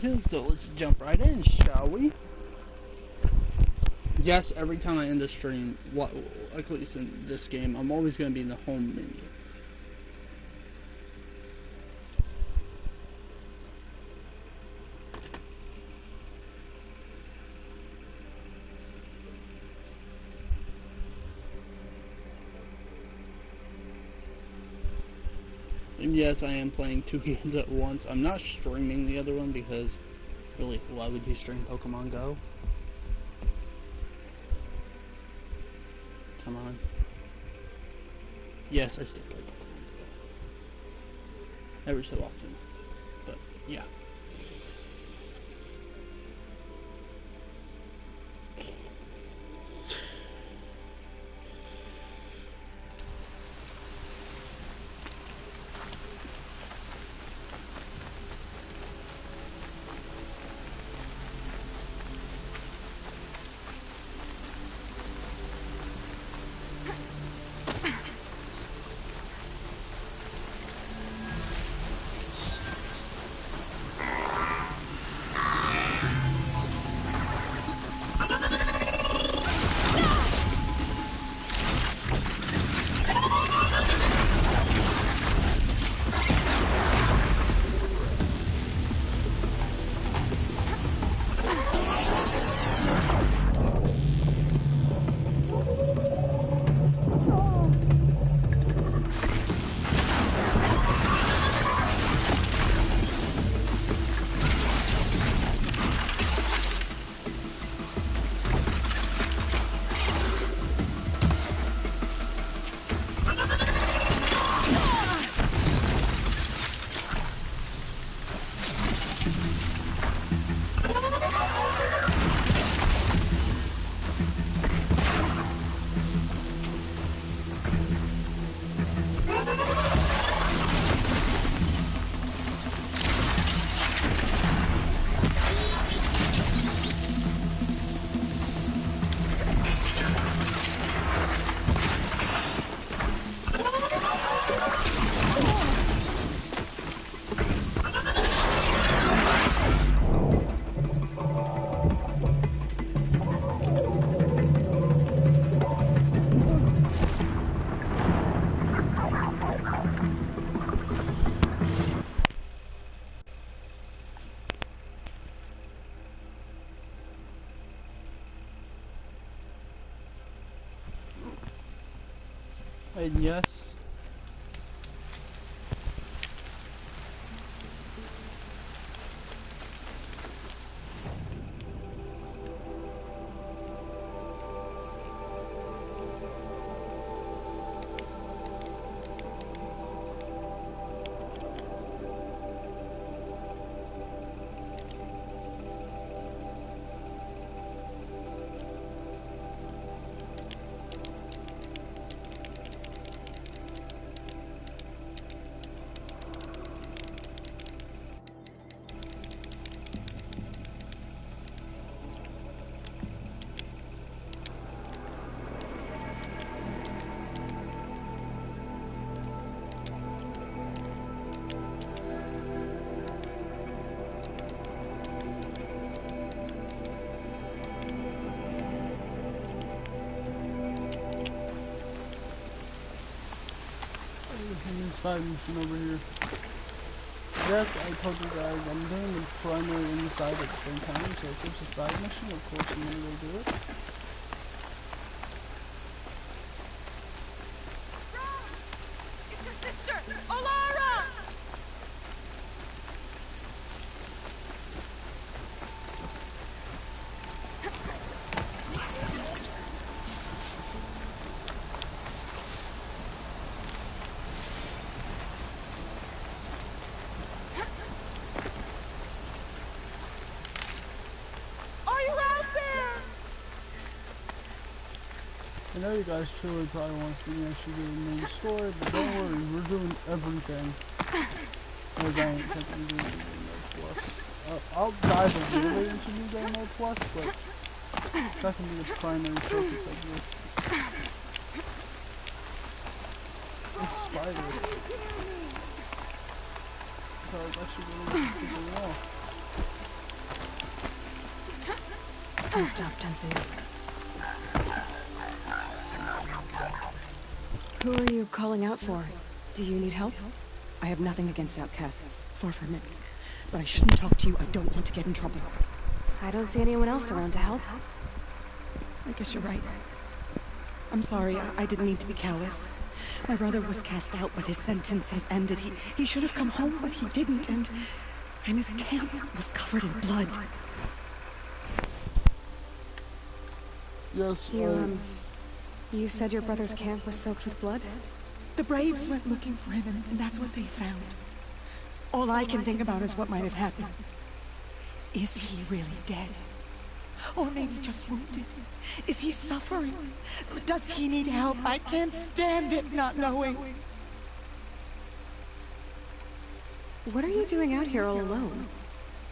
So let's jump right in, shall we? Yes, every time I end a stream, at least in this game, I'm always going to be in the home menu. And yes, I am playing 2 games at once. I'm not streaming the other one because, really, why would you stream Pokemon Go? Come on. Yes, I still play Pokemon Go. Every so often. But, yeah. And yes. Side mission over here. Yes, I told you guys I'm doing the primary and the side at the same time, so if there's a side mission, of course I'm gonna go do it. Ron! It's your sister! Olara! I know you guys truly probably want to see me actually do the main story, but don't worry, we're doing everything. No, don't think I'm doing New Game Mode Plus. I'll dive a little bit into New Game Mode Plus, but it's not going to be the primary focus of this. It's Spider. So it's actually really good to do well. Can't stop tensing up. Who are you calling out for? Do you need help? I have nothing against outcasts. Far from it. But I shouldn't talk to you. I don't want to get in trouble. I don't see anyone else around to help. I guess you're right. I'm sorry. I didn't mean to be callous. My brother was cast out, but his sentence has ended. He should have come home, but he didn't, and his camp was covered in blood. Yes, You said your brother's camp was soaked with blood? The Braves went looking for him, and that's what they found. All I can think about is what might have happened. Is he really dead? Or maybe just wounded? Is he suffering? Does he need help? I can't stand it not knowing. What are you doing out here all alone?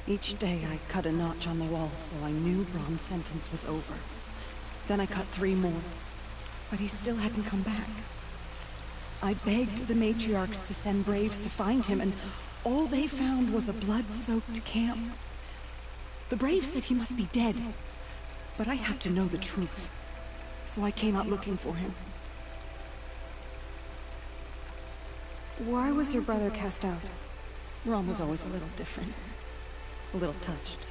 Each day I cut a notch on the wall so I knew Brom's sentence was over. Then I cut 3 more, but he still hadn't come back. I begged the matriarchs to send Braves to find him, and all they found was a blood-soaked camp. The Braves said he must be dead, but I have to know the truth, so I came out looking for him. Why was your brother cast out? Brom was always a little different, a little touched.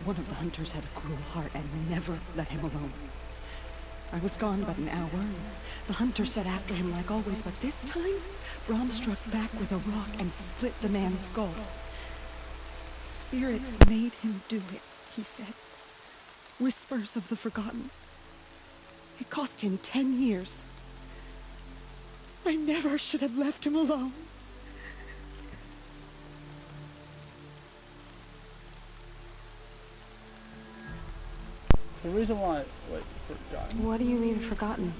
One of the hunters had a cruel heart and never let him alone. I was gone but an hour, and the hunter set after him like always, but this time, Brom struck back with a rock and split the man's skull. Spirits made him do it, he said. Whispers of the forgotten. It cost him 10 years. I never should have left him alone. The reason why, wait, forgotten. What do you mean forgotten?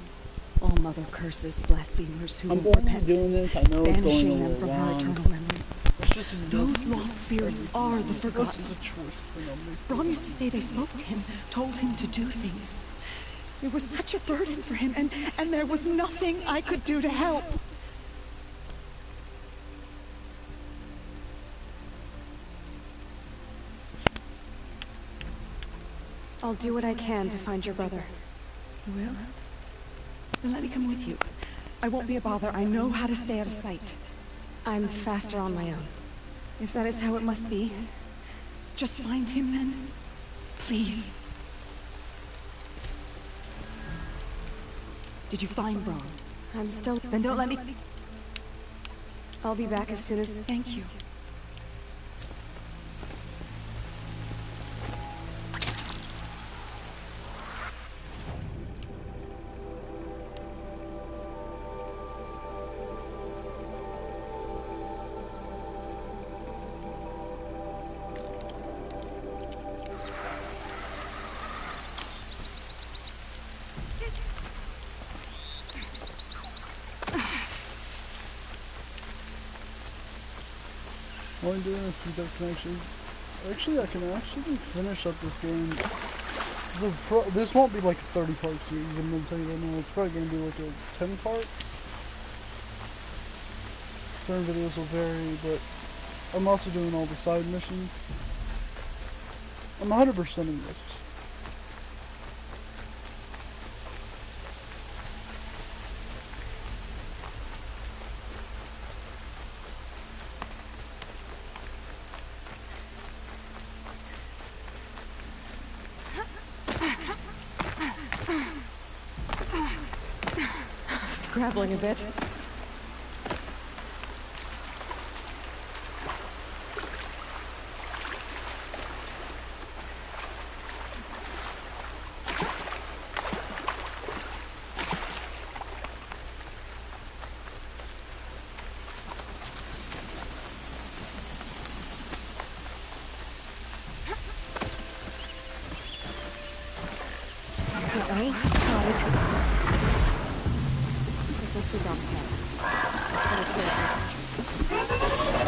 All mother curses blasphemers who I'm won't going to repent, be doing this. I know it's going banishing a them little from her long. eternal memory. It's just Those lost spirits are the forgotten. What's the choice for them? Brom used to say they spoke to him, told him to do things. It was such a burden for him, and there was nothing I could do to help. I'll do what I can to find your brother. You will? Then let me come with you. I won't be a bother. I know how to stay out of sight. I'm faster on my own. If that is how it must be, just find him then. Please. Did you find Brom? I'm still... Then don't let me... I'll be back as soon as... Thank you. While I'm doing this, I can actually finish up this game. This won't be like a 30-part series, I'm gonna tell you right now. It's probably gonna be like a 10-part. Certain videos will vary, but I'm also doing all the side missions. I'm 100% in this. Scrabbling a bit. Uh-oh, spotted. This must be Brom's camp. Better clear up the pictures.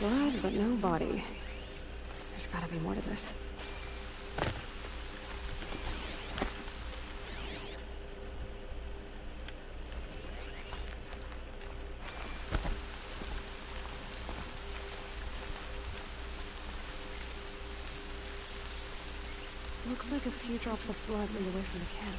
Blood, but no body. There's gotta be more to this. Looks like a few drops of blood lead away from the camp.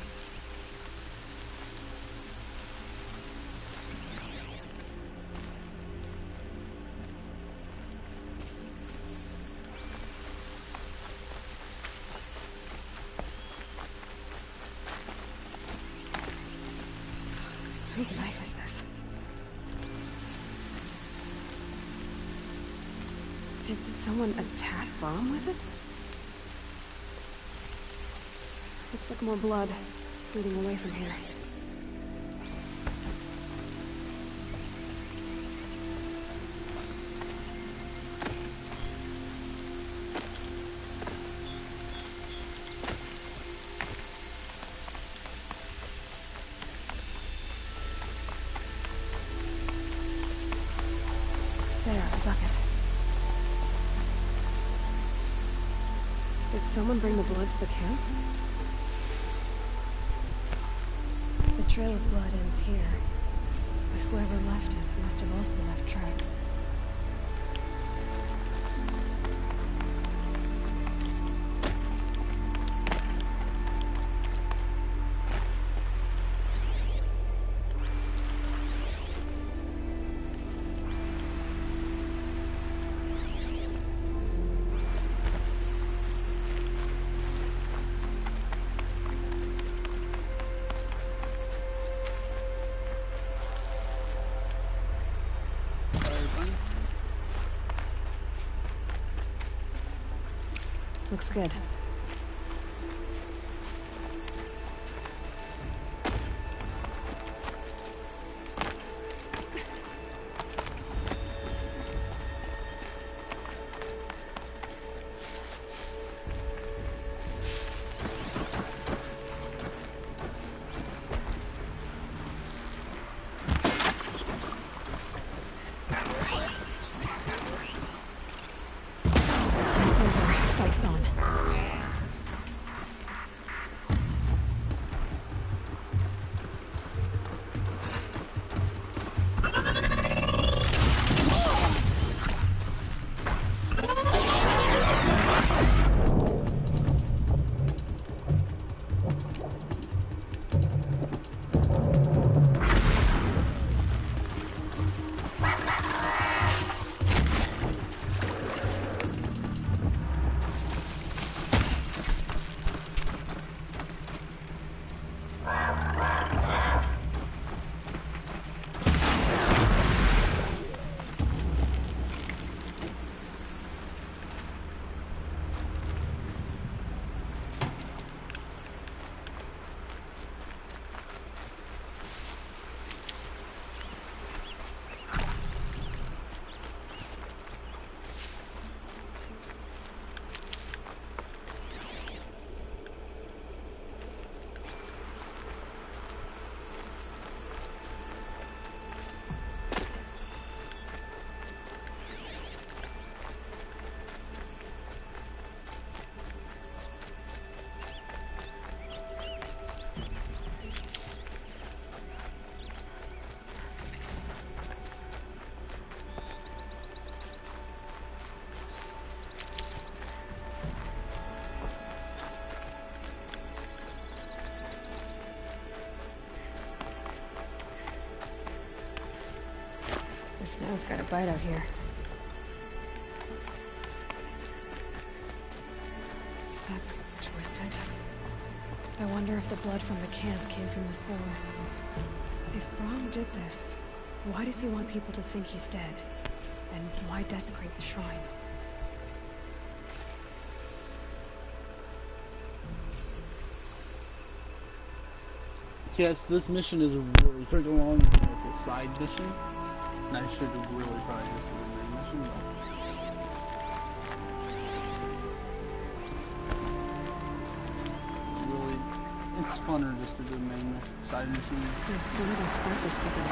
Whose knife is this? Did someone attack Brom with it? Looks like more blood leading away from here. There, a bucket. Did someone bring the blood to the camp? The trail of blood ends here, but whoever left it must have also left tracks. Looks good. Fight's on. The snow's got a bite out here. That's twisted. I wonder if the blood from the camp came from this boar. If Brom did this, why does he want people to think he's dead? And why desecrate the shrine? Yes, this mission is really freaking long. It's a side mission. And I should have really probably just do the main mission, but... Really, it's funner just to do the main side mission. The little sparkles picking up.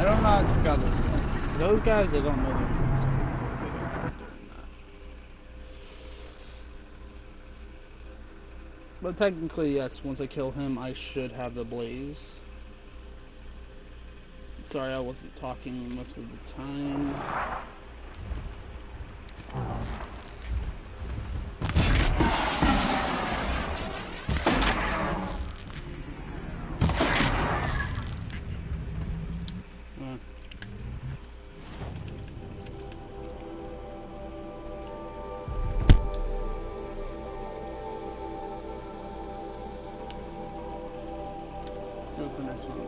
I don't know how to got those guys. Those guys, they don't know they're doing that. But technically, yes, once I kill him, I should have the blaze. Sorry, I wasn't talking most of the time. Go for next one.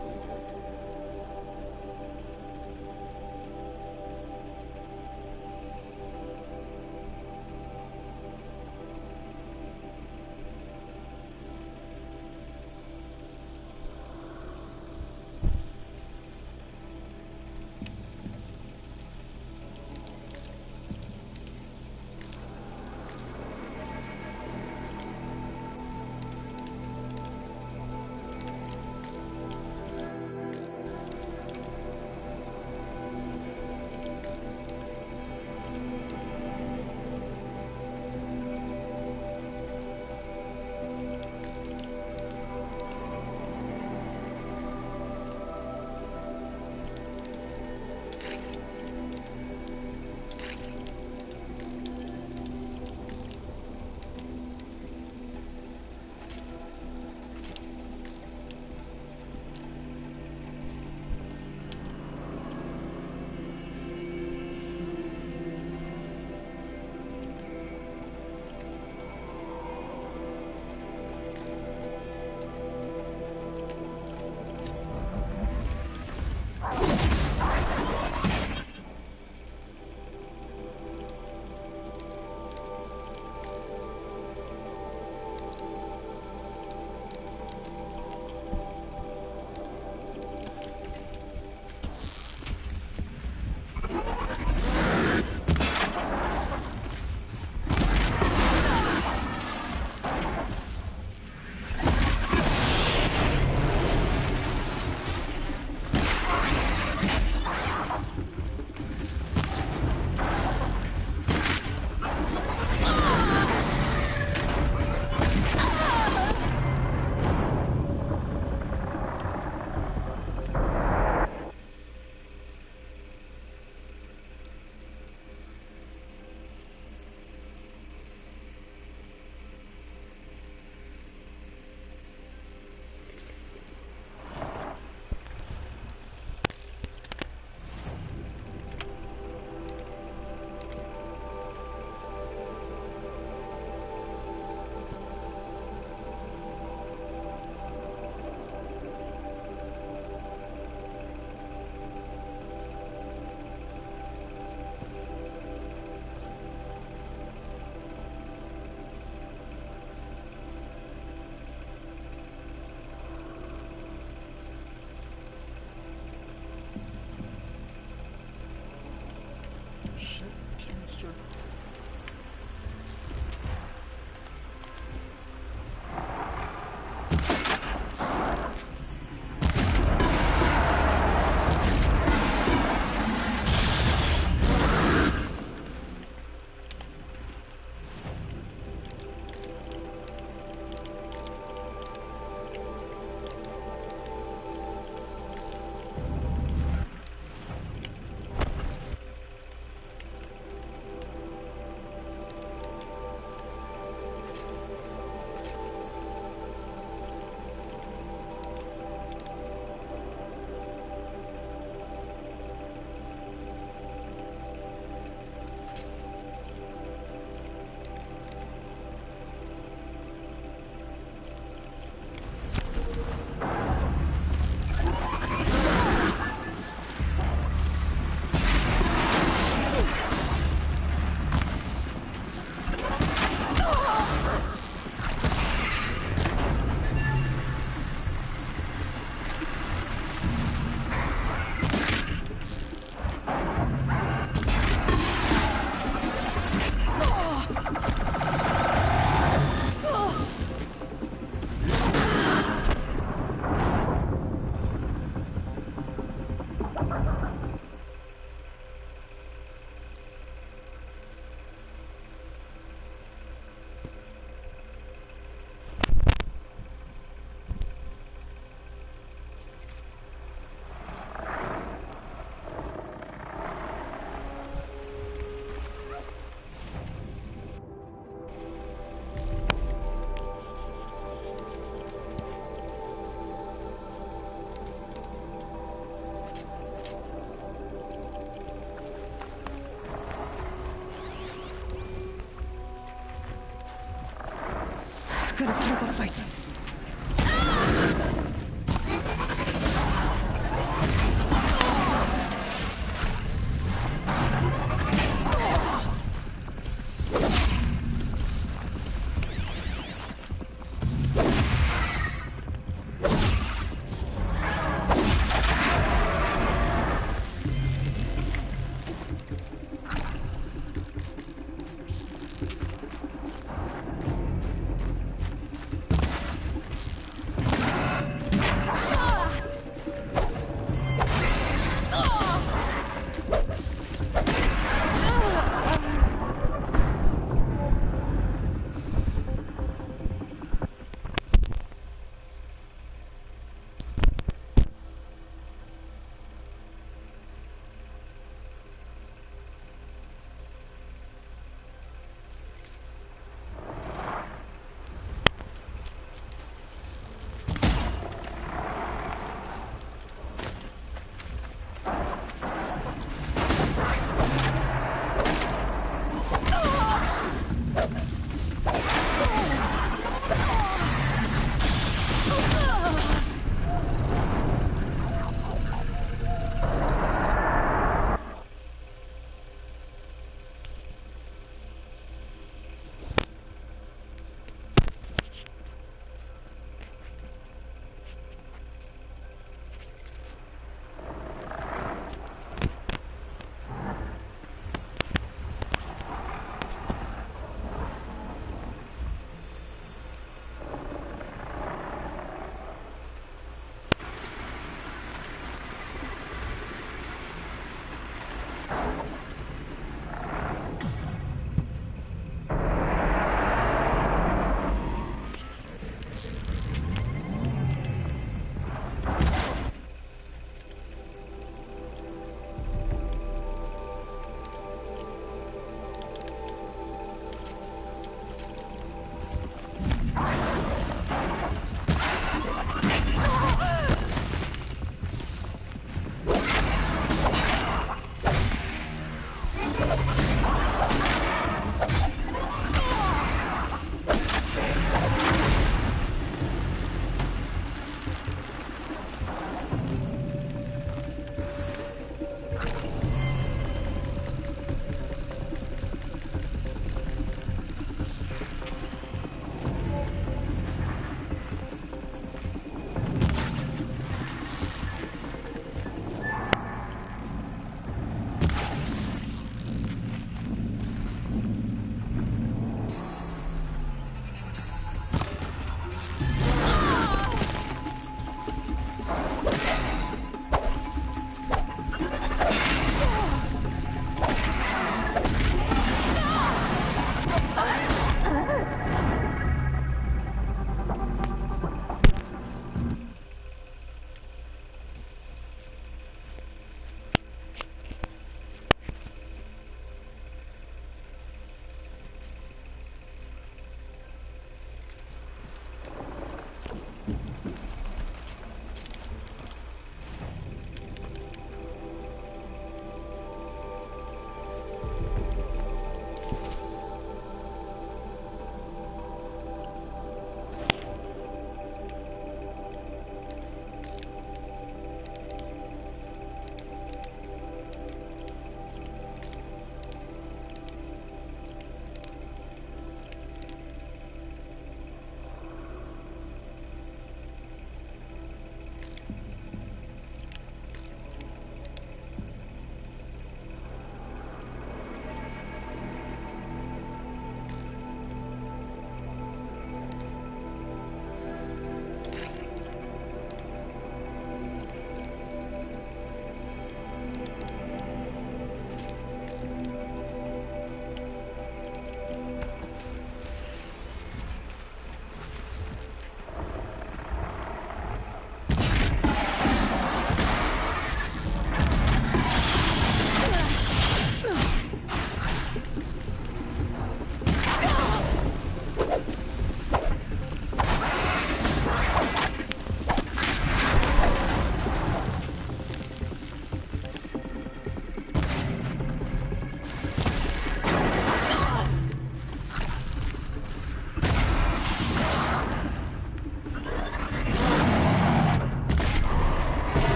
gonna put up a fight.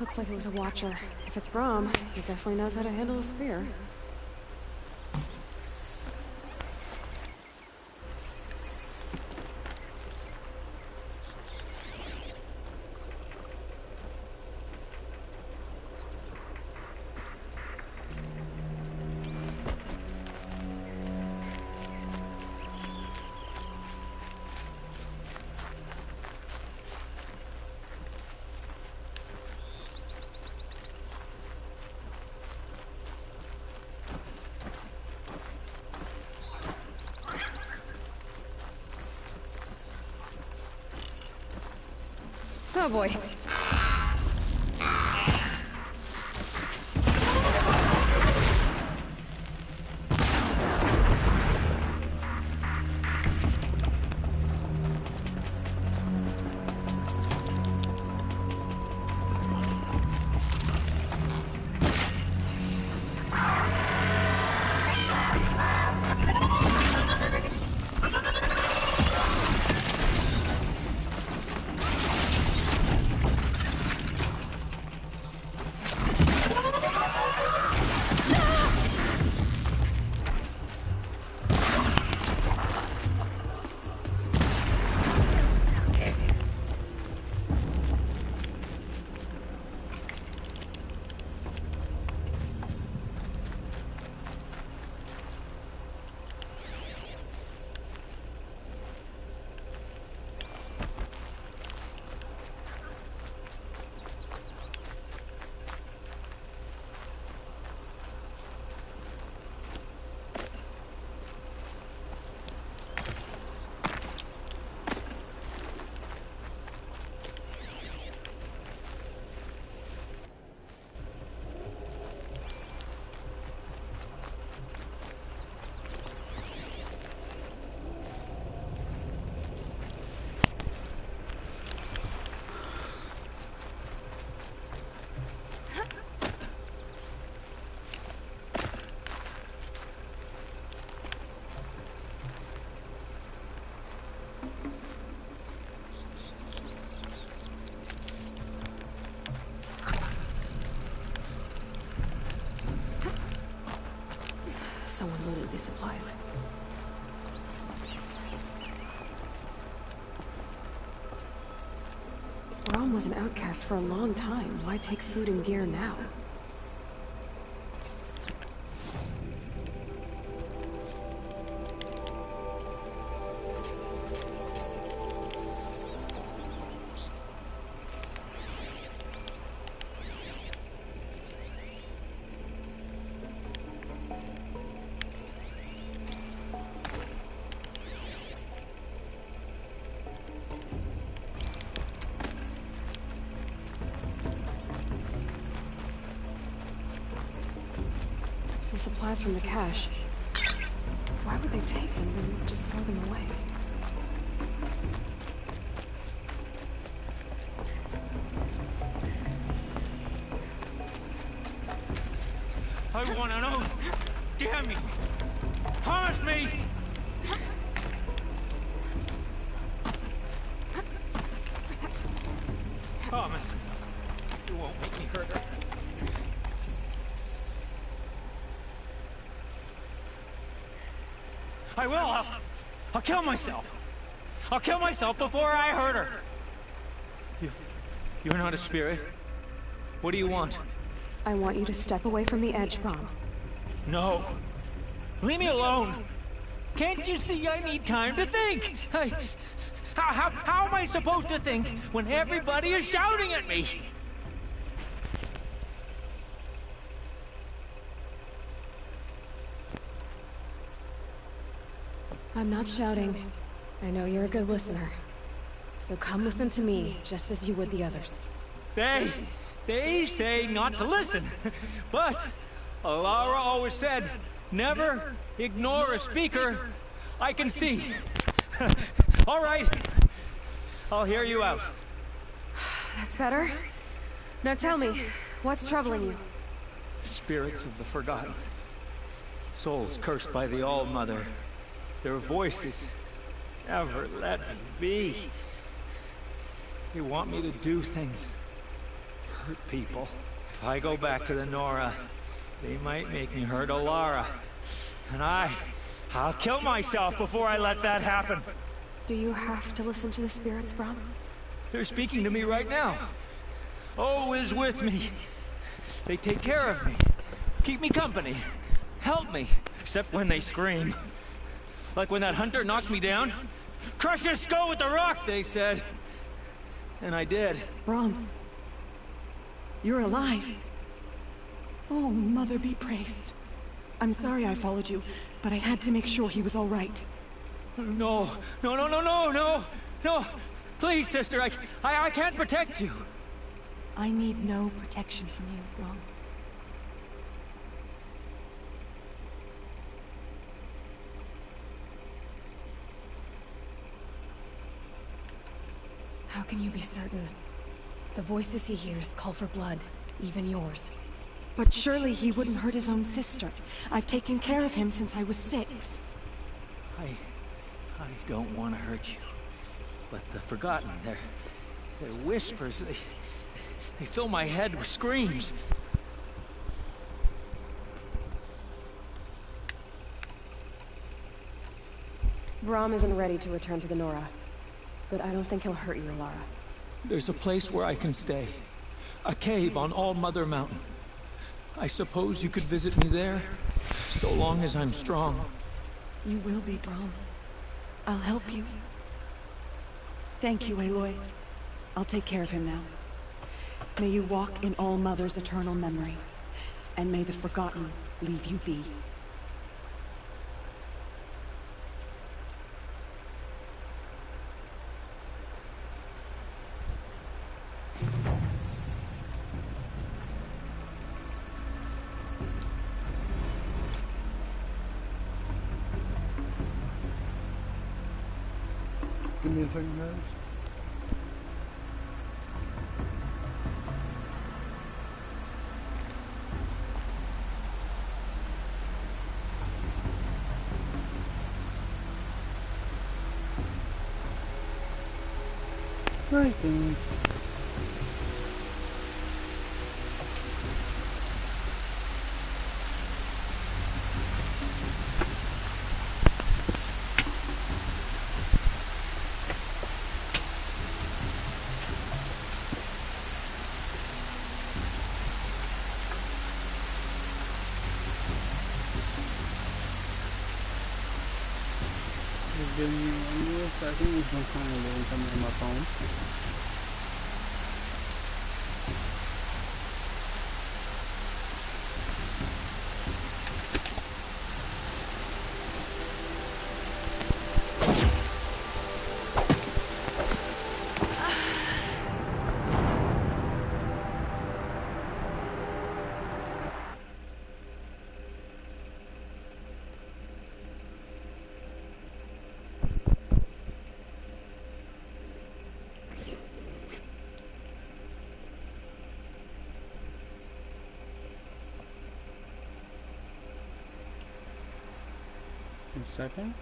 Looks like it was a Watcher. If it's Brahm, he definitely knows how to handle a spear. Oh boy. Someone will need these supplies. Brahm was an outcast for a long time. Why take food and gear now? The supplies from the cache. Why would they take them and just throw them away? I want to know. Damn you! Promise me! Promise. You won't make me hurt her. I will. I'll kill myself. I'll kill myself before I hurt her. You're not a spirit. What do you want? I want you to step away from the edge, Brahm. No. Leave me alone. Can't you see I need time to think? How am I supposed to think when everybody is shouting at me? I'm not shouting. I know you're a good listener. So come listen to me, just as you would the others. They say not to listen. But Alara always said, never ignore a speaker I can see. All right. I'll hear you out. That's better. Now tell me, what's troubling you? Spirits of the forgotten. Souls cursed by the All-Mother. Their voices never let me be. They want me to do things hurt people. If I go back to the Nora, they might make me hurt Alara. And I'll kill myself before I let that happen. Do you have to listen to the spirits, Brom? They're speaking to me right now. O is with me. They take care of me, keep me company, help me, except when they scream. Like when that hunter knocked me down. Crush his skull with the rock, they said. And I did. Brom, you're alive. Oh, Mother be praised. I'm sorry I followed you, but I had to make sure he was all right. No. Please, sister, I can't protect you. I need no protection from you, Brom. How can you be certain? The voices he hears call for blood, even yours. But surely he wouldn't hurt his own sister. I've taken care of him since I was 6. I don't want to hurt you. But the Forgotten, their whispers, they fill my head with screams. Brom isn't ready to return to the Nora. But I don't think he'll hurt you, Alara. There's a place where I can stay. A cave on All Mother Mountain. I suppose you could visit me there, so long as I'm strong. You will be, Brom. I'll help you. Thank you, Aloy. I'll take care of him now. May you walk in All Mother's eternal memory, and may the Forgotten leave you be. Give me a second, guys. Right then. Just give me 1 second. There's no kind of doing something on my phone. A second.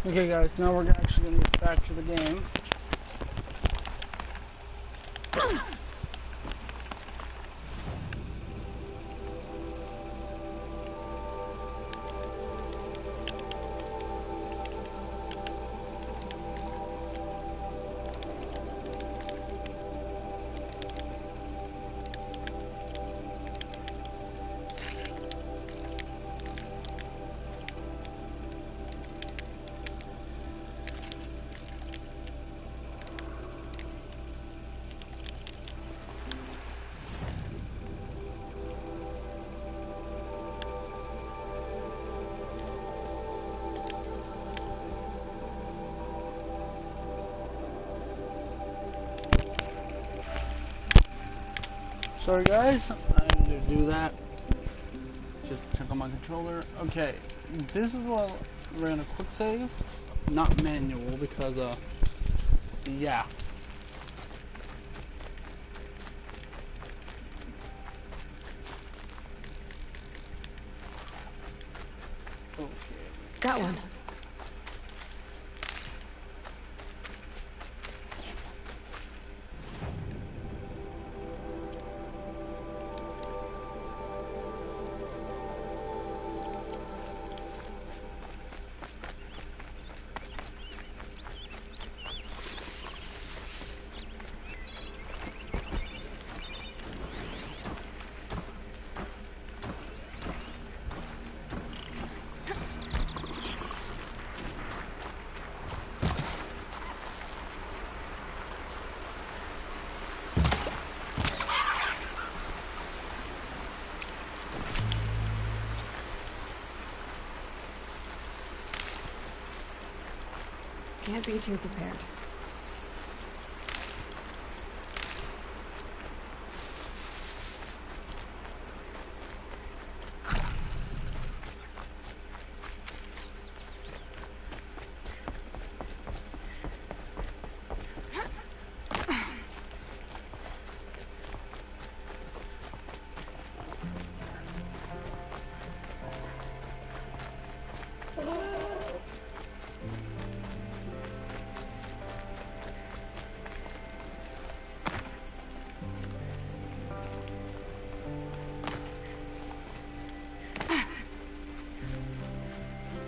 Okay guys, now we're actually going to get back to the game. Sorry guys, I had to do that. Just check on my controller. Okay, this is what we're gonna quick save, not manual, because yeah. Okay. Got one. Can't be too prepared.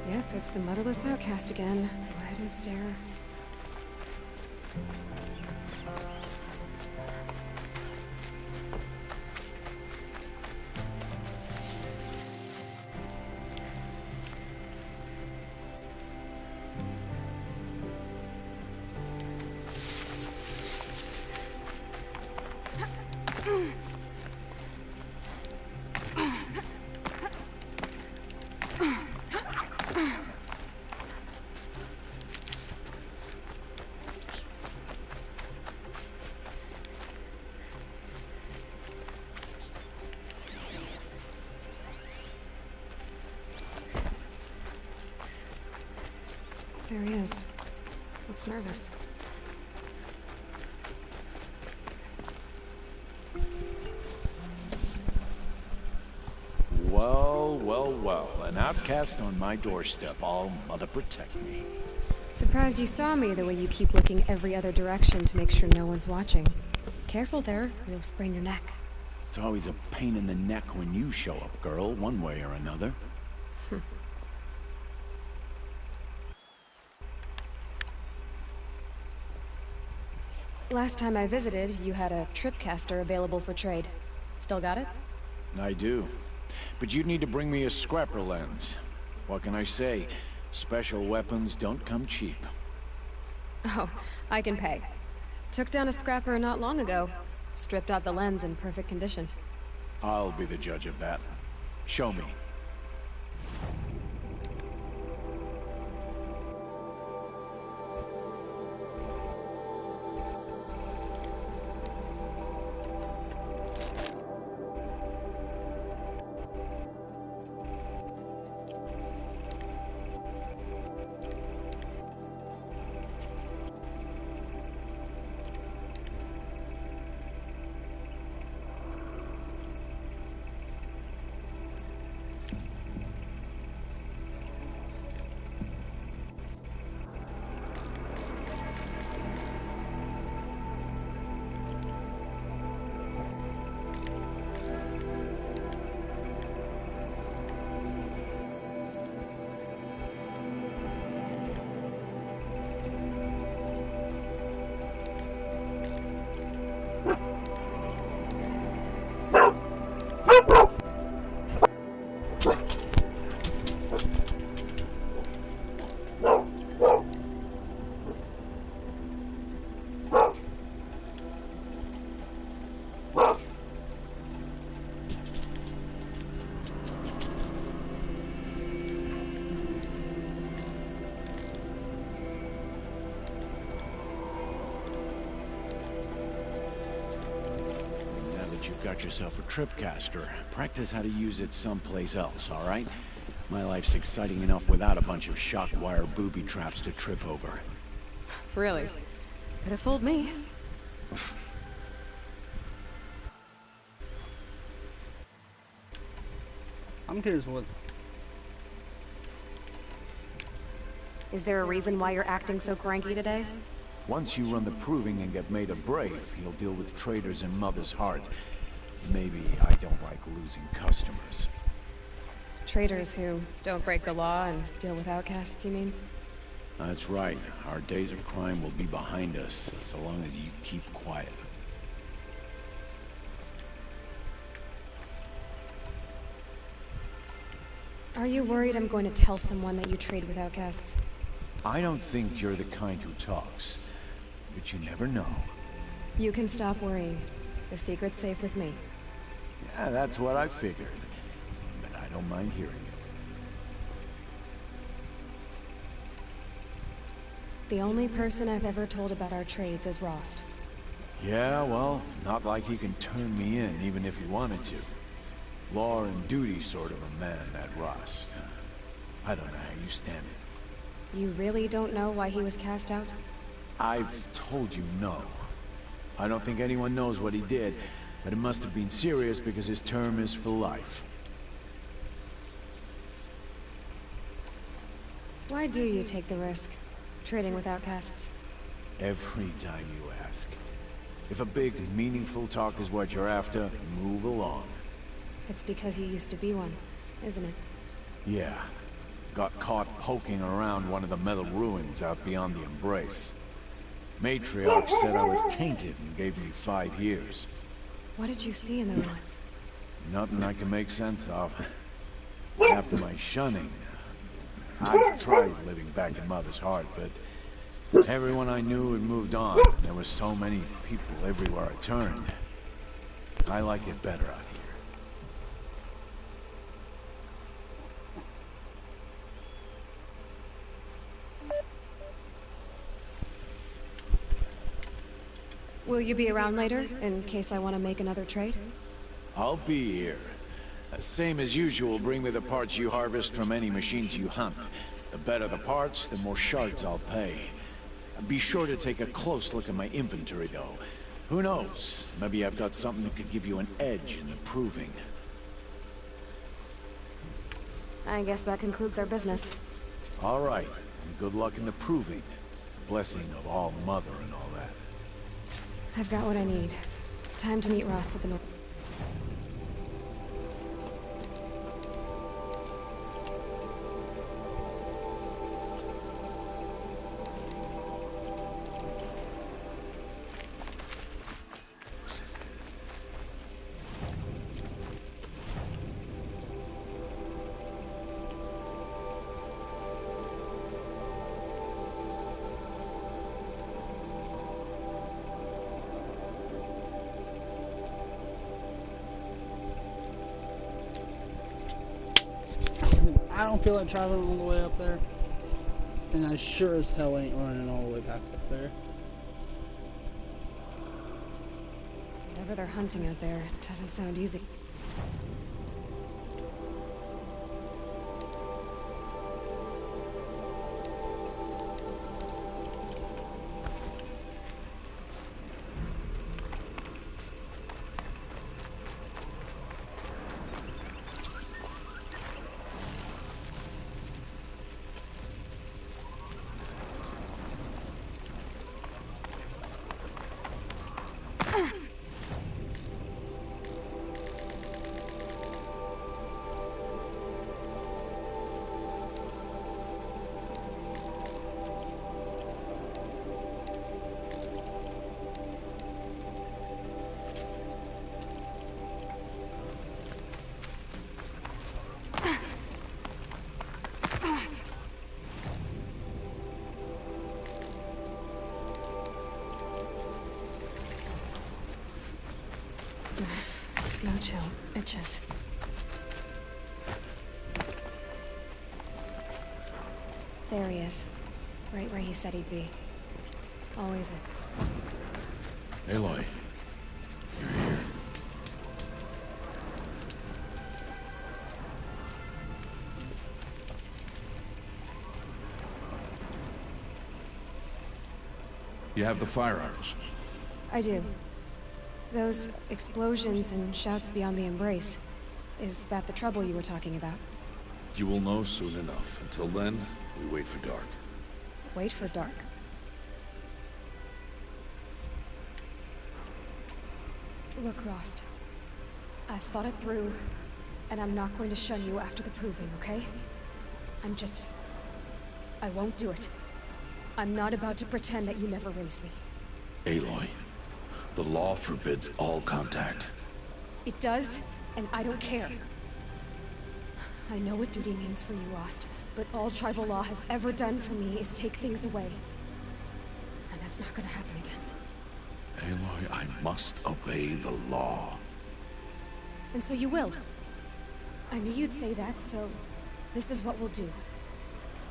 Yep, it's the motherless outcast again. Go ahead and stare. There he is. Looks nervous. Well, well, well. An outcast on my doorstep. Oh, mother protect me. Surprised you saw me the way you keep looking every other direction to make sure no one's watching. Careful there, or you'll sprain your neck. It's always a pain in the neck when you show up, girl, one way or another. Last time I visited, you had a tripcaster available for trade. Still got it? I do. But you'd need to bring me a scrapper lens. What can I say? Special weapons don't come cheap. Oh, I can pay. Took down a scrapper not long ago. Stripped out the lens in perfect condition. I'll be the judge of that. Show me. got yourself a tripcaster, practice how to use it someplace else, all right? My life's exciting enough without a bunch of shock wire booby traps to trip over. Really? Could have fooled me. I'm curious what. Is there a reason why you're acting so cranky today? Once you run the proving and get made a brave, you'll deal with traitors in Mother's Heart. Maybe I don't like losing customers. Traitors who don't break the law and deal with outcasts, you mean? That's right. Our days of crime will be behind us, so long as you keep quiet. Are you worried I'm going to tell someone that you trade with outcasts? I don't think you're the kind who talks, but you never know. You can stop worrying. The secret's safe with me. Yeah, that's what I figured. But I don't mind hearing it. The only person I've ever told about our trades is Rost. Yeah, well, not like he can turn me in, even if he wanted to. Law and duty sort of a man, that Rost. I don't know how you stand it. You really don't know why he was cast out? I've told you no. I don't think anyone knows what he did, but it must have been serious because his term is for life. Why do you take the risk, trading with outcasts? Every time you ask. If a big, meaningful talk is what you're after, move along. It's because you used to be one, isn't it? Yeah. Got caught poking around one of the metal ruins out beyond the Embrace. Matriarch said I was tainted and gave me 5 years. What did you see in the ruins? Nothing I can make sense of. After my shunning, I tried living back in Mother's Heart, but everyone I knew had moved on, and there were so many people everywhere I turned. I like it better out here. Will you be around later, in case I want to make another trade? I'll be here. Same as usual, bring me the parts you harvest from any machines you hunt. The better the parts, the more shards I'll pay. Be sure to take a close look at my inventory, though. Who knows? Maybe I've got something that could give you an edge in the proving. I guess that concludes our business. All right, and good luck in the proving. Blessing of All Mother and all that. I've got what I need. Time to meet Rost at the north. I don't feel like traveling all the way up there. And I sure as hell ain't running all the way back up there. Whatever they're hunting out there, it doesn't sound easy. Snow chill, bitches. There he is. Right where he said he'd be. Always it. Aloy, you're here. You have the firearms. I do. Those explosions and shouts beyond the embrace. Is that the trouble you were talking about? You will know soon enough. Until then, we wait for dark. Wait for dark. Look, Rost. I thought it through, and I'm not going to shun you after the proving, okay? I won't do it. I'm not about to pretend that you never raised me. Aloy, the law forbids all contact. It does, and I don't care. I know what duty means for you, Rost, but all tribal law has ever done for me is take things away. And that's not gonna happen again. Aloy, I must obey the law. And so you will. I knew you'd say that, so this is what we'll do.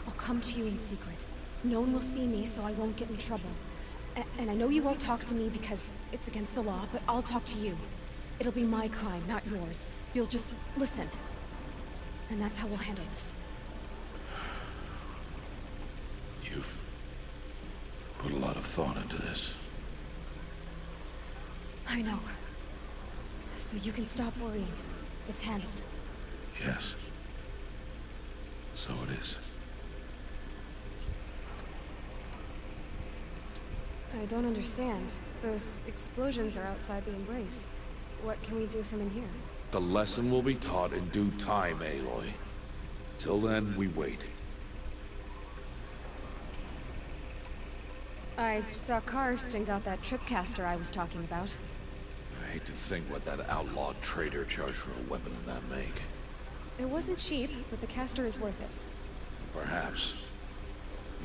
I'll come to you in secret. No one will see me, so I won't get in trouble. And I know you won't talk to me because it's against the law, but I'll talk to you. It'll be my crime, not yours. You'll just listen. And that's how we'll handle this. You've put a lot of thought into this. I know. So you can stop worrying. It's handled. Yes. So it is. I don't understand. Those explosions are outside the embrace. What can we do from in here? The lesson will be taught in due time, Aloy. Till then, we wait. I saw Karst got that tripcaster I was talking about. I hate to think what that outlawed trader charged for a weapon of that make. It wasn't cheap, but the caster is worth it. Perhaps.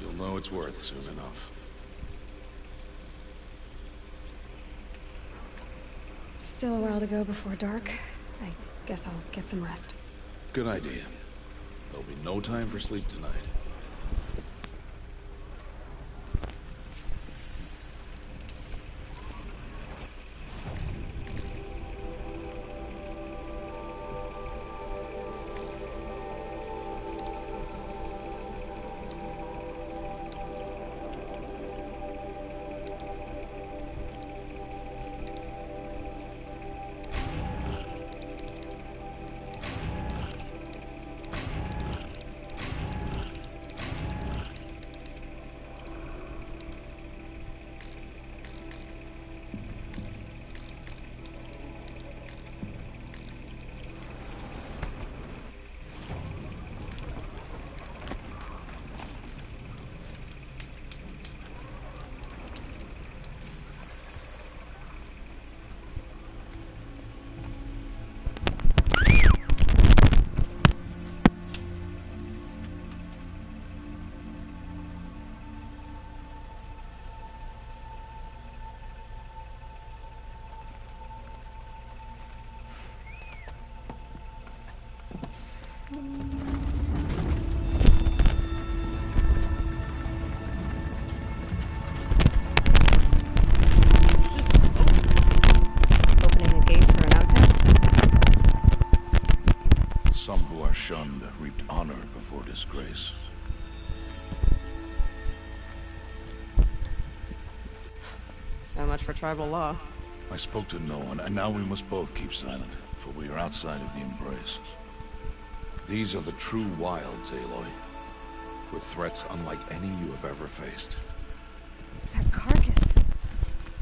You'll know it's worth soon enough. Still a while to go before dark. I guess I'll get some rest. Good idea. There'll be no time for sleep tonight. Opening a gate for an outcast? Some who are shunned reaped honor before disgrace. So much for tribal law. I spoke to no one, and now we must both keep silent, for we are outside of the embrace. These are the true wilds, Aloy, with threats unlike any you have ever faced. That carcass.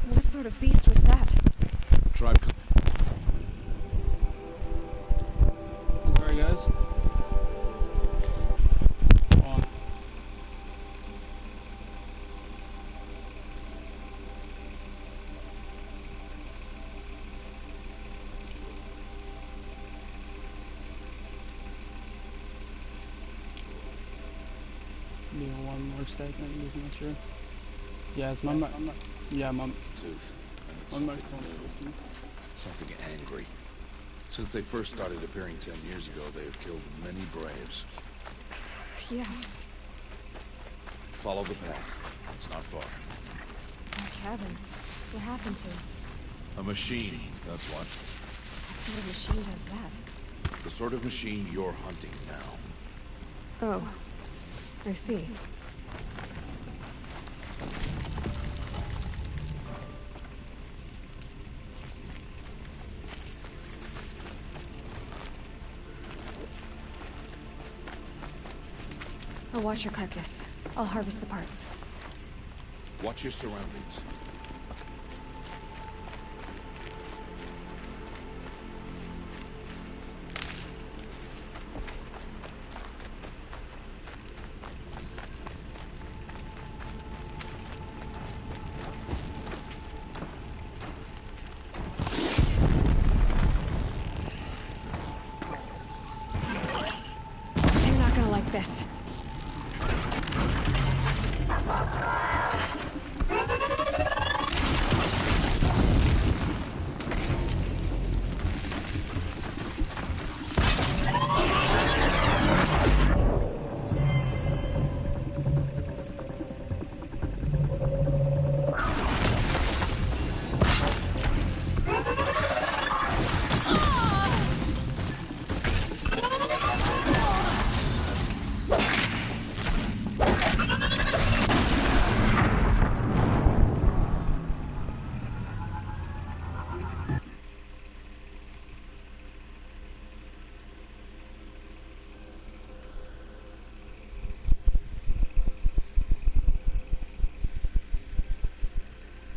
What sort of beast was that? Tribe... Sorry, guys. Come on. Give me one more second, just make sure. Yeah, it's my mic. Yeah, my Tooth. my Something microphone's new. working. Something angry. Since they first started appearing 10 years ago, they have killed many braves. Yeah, Follow the path. It's not far. my cabin. What happened to it? A machine, that's what. What sort of machine does that? The sort of machine you're hunting now. Oh, I see. I'll watch your carcass. I'll harvest the parts. Watch your surroundings. You're not gonna like this.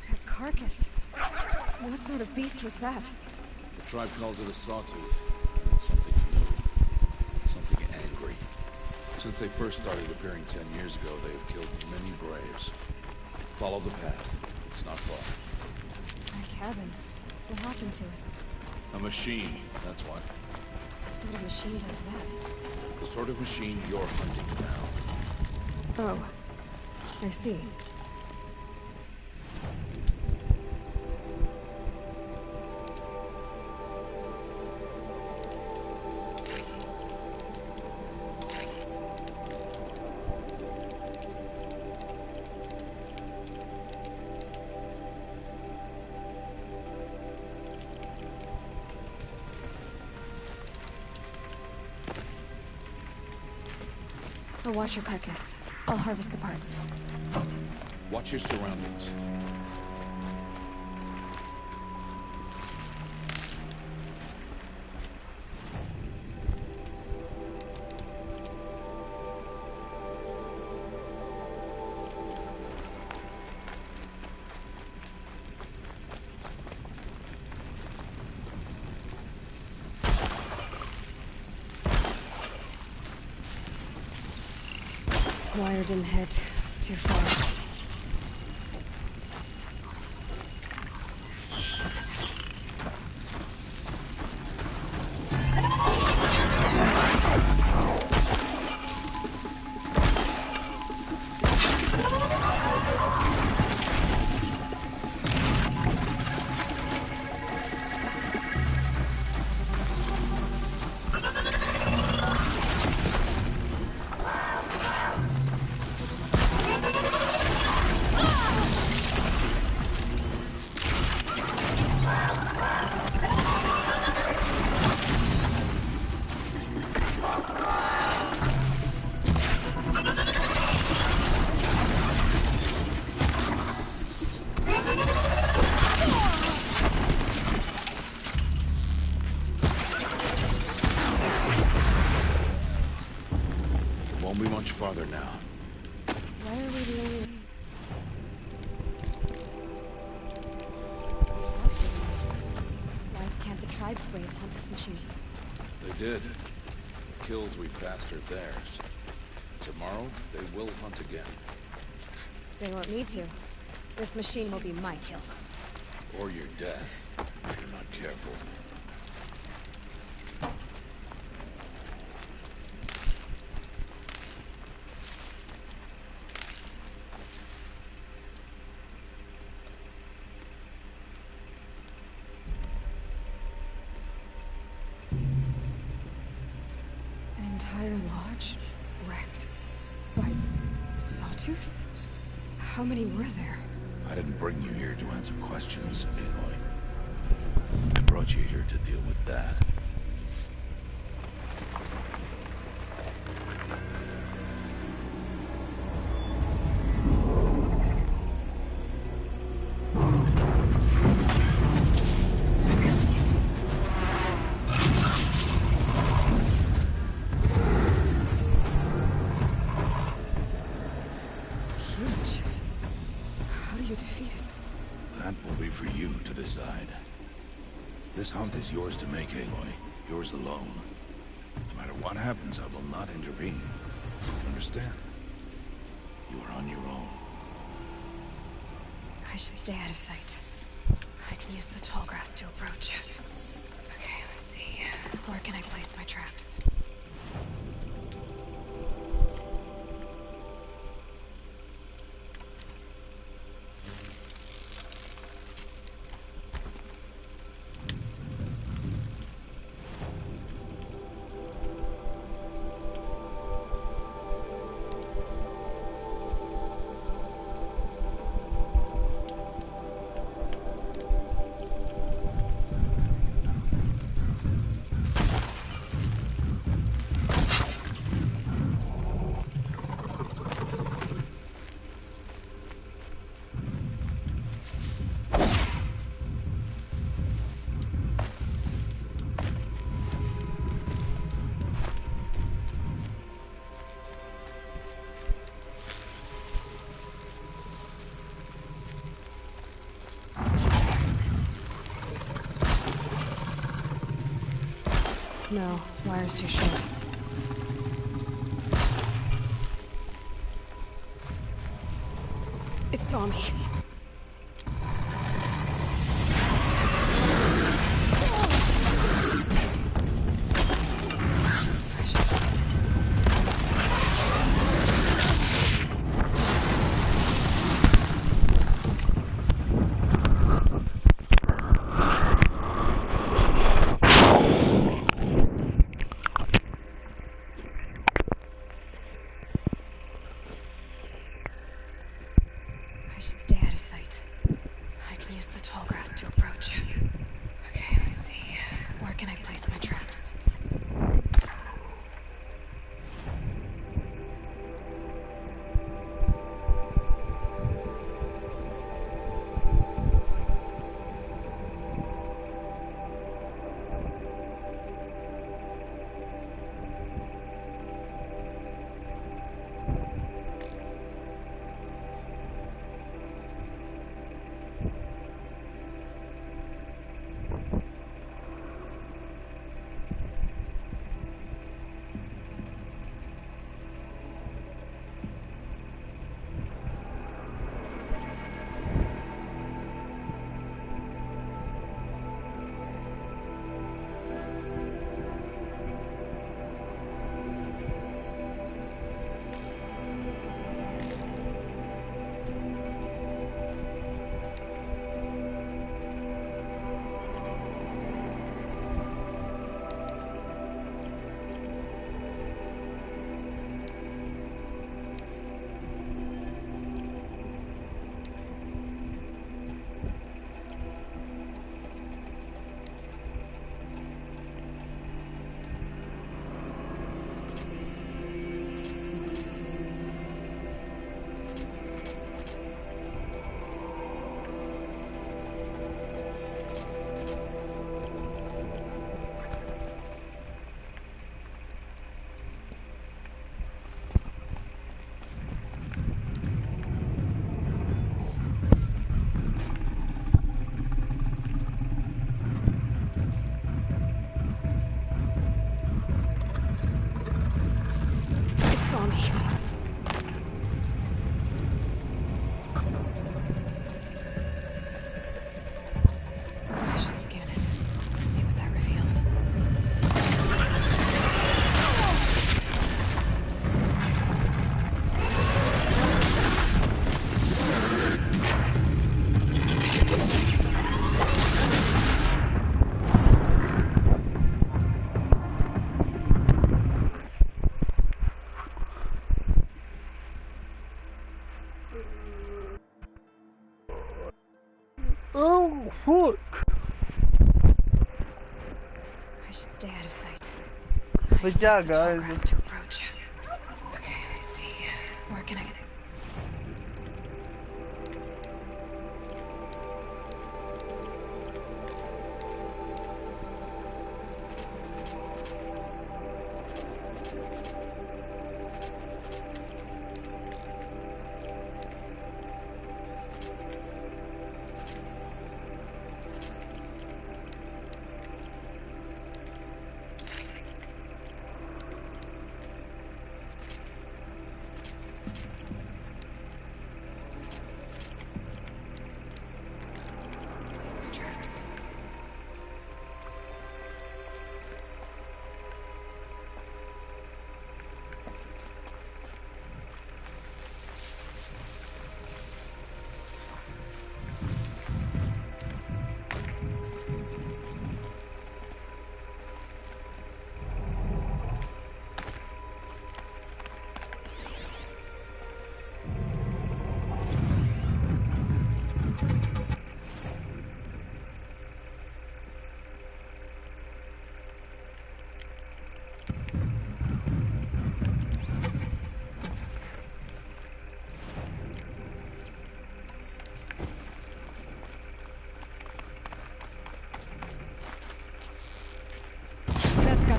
That carcass. What sort of beast was that? The tribe calls it a sawtooth. And it's something new. Something angry. Since they first started appearing 10 years ago, they have killed many braves. Follow the path. It's not far. That cabin. What happened to it? A machine, that's what. What sort of machine does that? The sort of machine you're hunting now. Oh. I see. I'll watch your carcass. I'll harvest the parts. Watch your surroundings. Wire didn't head too far. Won't be much farther now. Why are we the only... Why can't the tribe's braves hunt this machine? They did. The kills we passed are theirs. Tomorrow, they will hunt again. They won't need to. This machine will be my kill. Or your death, if you're not careful. An entire lodge wrecked by sawtooths? How many were there? I didn't bring you here to answer questions, Aloy. I brought you here to deal with that. This hunt is yours to make, Aloy. Yours alone. No matter what happens, I will not intervene. Understand? You are on your own. I should stay out of sight. I can use the tall grass to approach. Okay, let's see. Where can I place my traps? No, wire's too short. It saw me. I should stay out of sight. I can use the tall grass to approach. Okay, let's see. Where can I place my traps? Oh, fuck! I should stay out of sight. But yeah, guys. To approach. Okay, let's see. Where can I...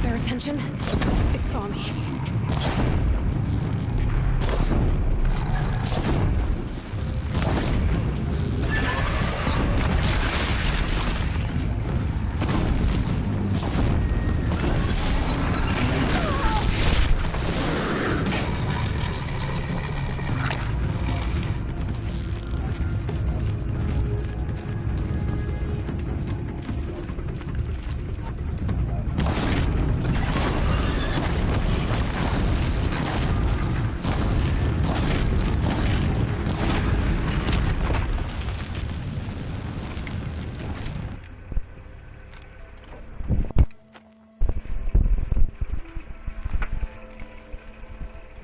got their attention. It saw me.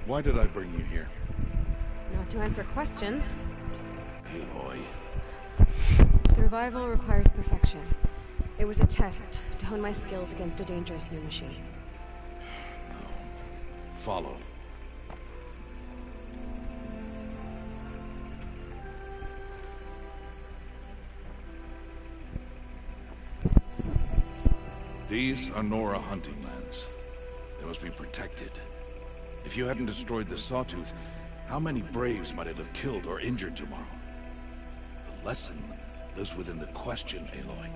Why did I bring you here? Not to answer questions. Aloy. Survival requires perfection. It was a test to hone my skills against a dangerous new machine. No. Follow. These are Nora hunting lands. They must be protected. If you hadn't destroyed the Sawtooth, how many Braves might it have killed or injured tomorrow? The lesson lives within the question, Aloy.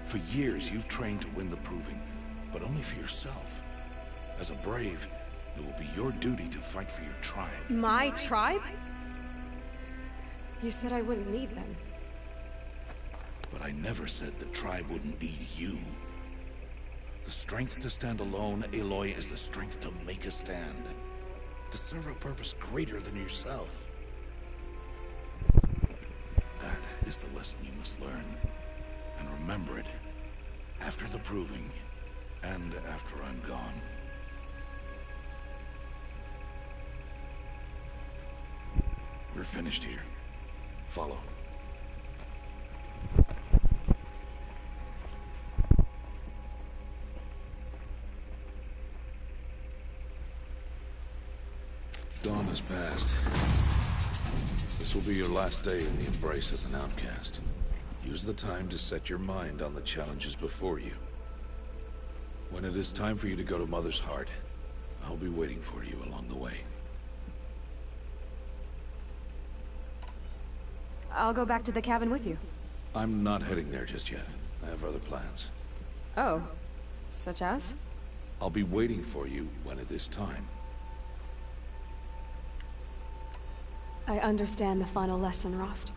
For years, you've trained to win the Proving, but only for yourself. As a Brave, it will be your duty to fight for your tribe. My tribe? You said I wouldn't need them. But I never said the tribe wouldn't need you. The strength to stand alone, Aloy, is the strength to make a stand. To serve a purpose greater than yourself. That is the lesson you must learn. And remember it. After the Proving. And after I'm gone. We're finished here. Follow. Dawn has passed. This will be your last day in the Embrace as an outcast. Use the time to set your mind on the challenges before you. When it is time for you to go to Mother's Heart, I'll be waiting for you along the way. I'll go back to the cabin with you. I'm not heading there just yet. I have other plans. Oh. Such as? I'll be waiting for you when it is time. I understand the final lesson, Rost.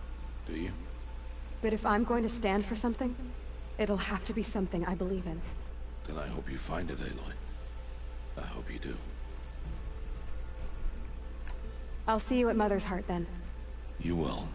Do you? But if I'm going to stand for something, it'll have to be something I believe in. Then I hope you find it, Aloy. I hope you do. I'll see you at Mother's Heart, then. You will.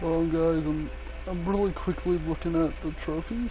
Well, guys, I'm really quickly looking at the trophies.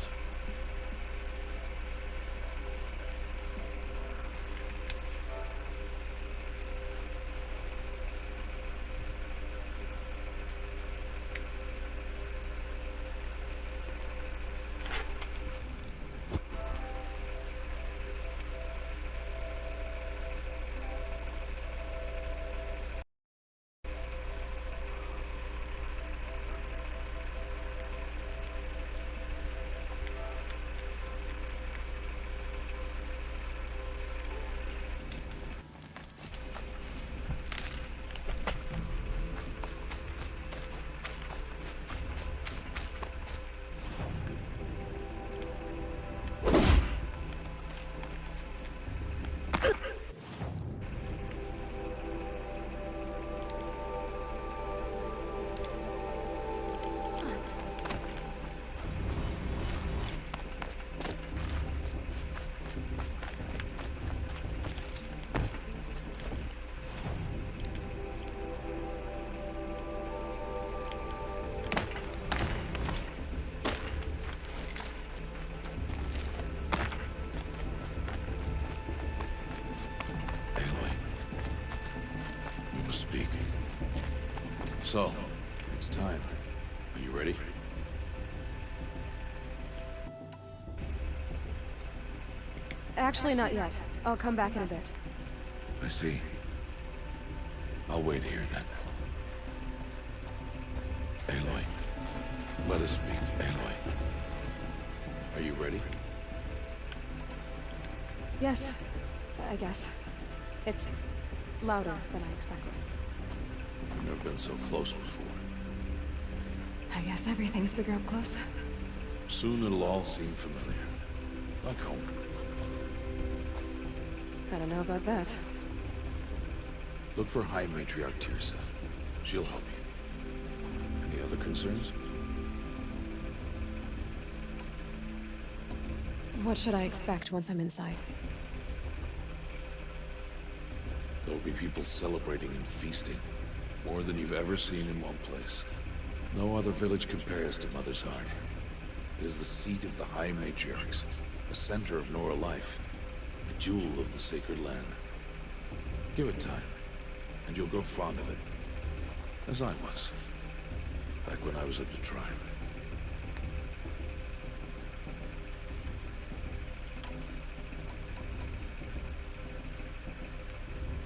to speak. So, it's time. Are you ready? Actually, not yet. I'll come back in a bit. I see. I'll wait here then. Aloy. Let us speak, Aloy. Are you ready? Yes, I guess. It's louder than I expected. I've never been so close before. I guess everything's bigger up close. Soon it'll all seem familiar. Like home. I don't know about that. Look for High Matriarch Teersa. She'll help you. Any other concerns? What should I expect once I'm inside? There'll be people celebrating and feasting. More than you've ever seen in one place. No other village compares to Mother's Heart. It is the seat of the High Matriarchs, a center of Nora life, a jewel of the sacred land. Give it time, and you'll grow fond of it. As I was, back when I was of the tribe.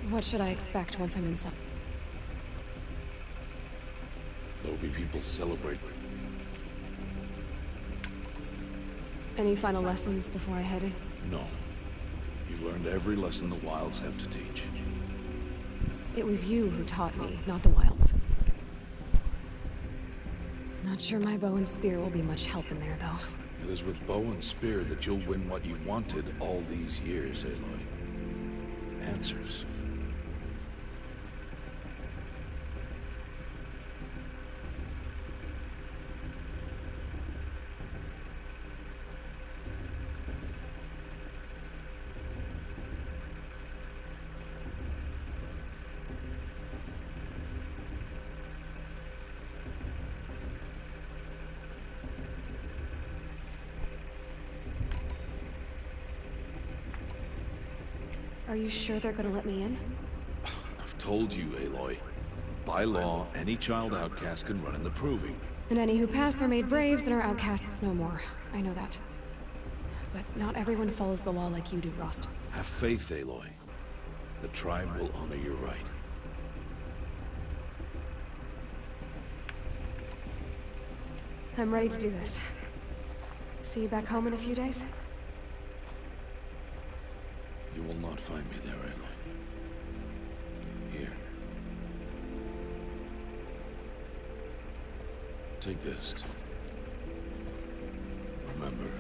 What should I expect once I'm inside? There'll be people celebrating. Any final lessons before I head in? No. You've learned every lesson the Wilds have to teach. It was you who taught me, not the Wilds. Not sure my bow and spear will be much help in there, though. It is with bow and spear that you'll win what you've wanted all these years, Aloy. Answers. Are you sure they're gonna let me in? I've told you, Aloy. By law, any child outcast can run in the Proving. And any who pass are made braves and are outcasts no more. I know that. But not everyone follows the law like you do, Rost. Have faith, Aloy. The tribe will honor your right. I'm ready to do this. See you back home in a few days? You will not find me there, Aloy. Here. Take this. Remember.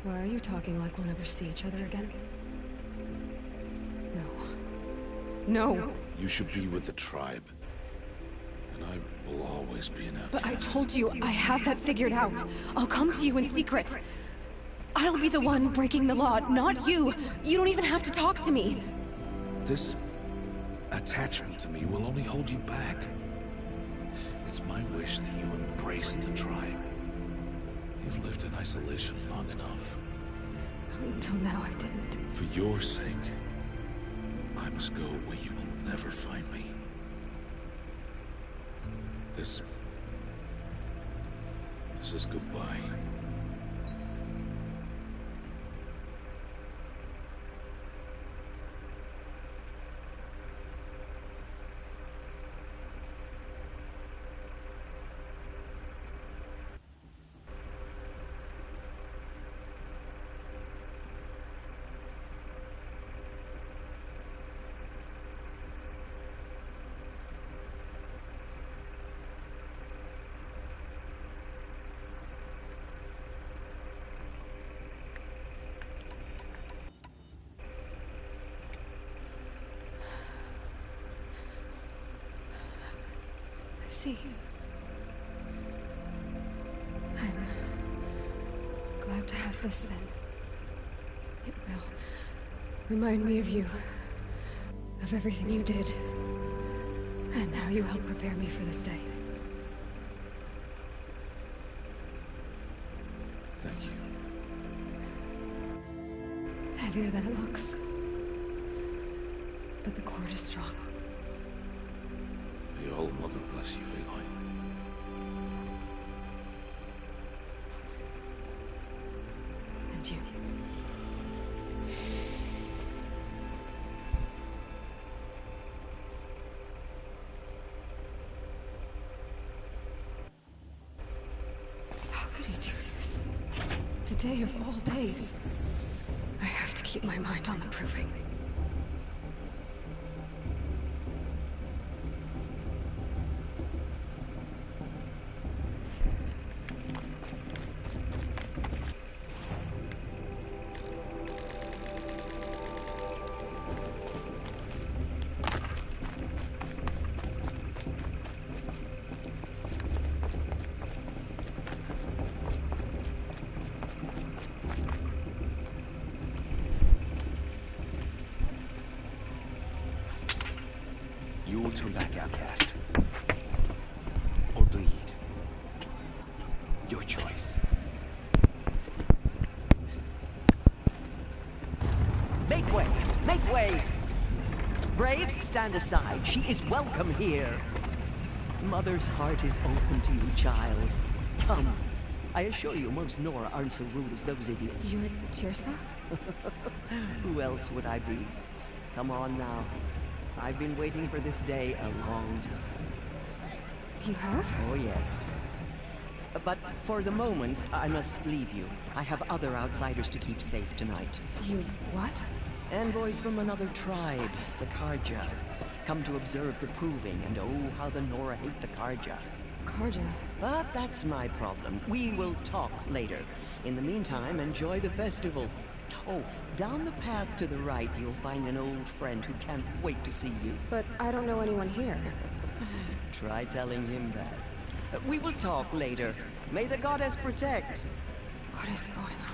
Why are you talking like we'll never see each other again? No. No! You should be with the tribe. And I will always be an outcast. But I told you, I have that figured out. I'll come to you in secret. I'll be the one breaking the law, not you. You don't even have to talk to me. This attachment to me will only hold you back. It's my wish that you embrace the tribe. You've lived in isolation long enough. Until now, I didn't. For your sake, I must go where you will never find me. This is goodbye. See. I'm glad to have this then. It will remind me of you, of everything you did, and how you helped prepare me for this day. Thank you. And heavier than it looks. But the cord is strong. May All Mother bless you, Aloy. And you. How could he do this? Today of all days. I have to keep my mind on the proving. You will turn back, outcast. Or bleed. Your choice. Make way! Make way! Braves, stand aside. She is welcome here. Mother's heart is open to you, child. Come. I assure you, most Nora aren't so rude as those idiots. You're Teersa? Who else would I be? Come on now. I've been waiting for this day a long time. You have? Oh, yes. But for the moment, I must leave you. I have other outsiders to keep safe tonight. You what? Envoys from another tribe, the Carja. Come to observe the proving, and oh, how the Nora hate the Carja. Carja? But that's my problem. We will talk later. In the meantime, enjoy the festival. Oh, down the path to the right, you'll find an old friend who can't wait to see you. But I don't know anyone here. Try telling him that. We will talk later. May the goddess protect. What is going on?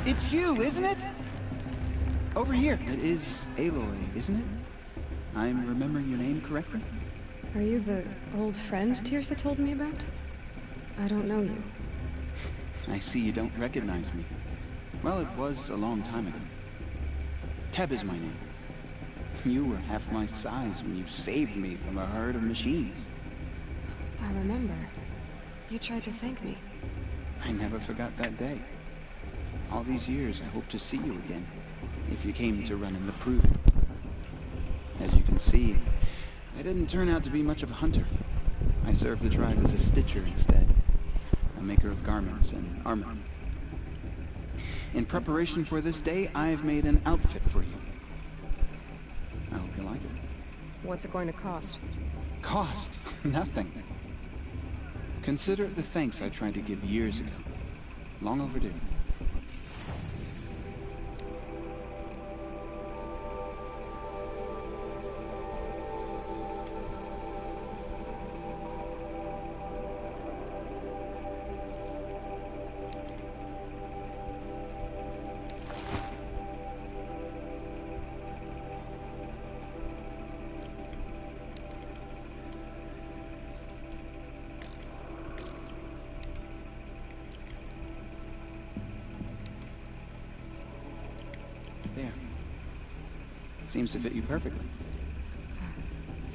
It's you, isn't it? Over here. It is Aloy, isn't it? I'm remembering your name correctly? Are you the old friend Teersa told me about? I don't know you. I see you don't recognize me. Well, it was a long time ago. Teb is my name. You were half my size when you saved me from a herd of machines. I remember. You tried to thank me. I never forgot that day. All these years, I hope to see you again, if you came to run in the proving. As you can see, I didn't turn out to be much of a hunter. I served the tribe as a stitcher instead, a maker of garments and armor. In preparation for this day, I've made an outfit for you. I hope you like it. What's it going to cost? Cost? Nothing. Consider it the thanks I tried to give years ago. Long overdue. There. Seems to fit you perfectly.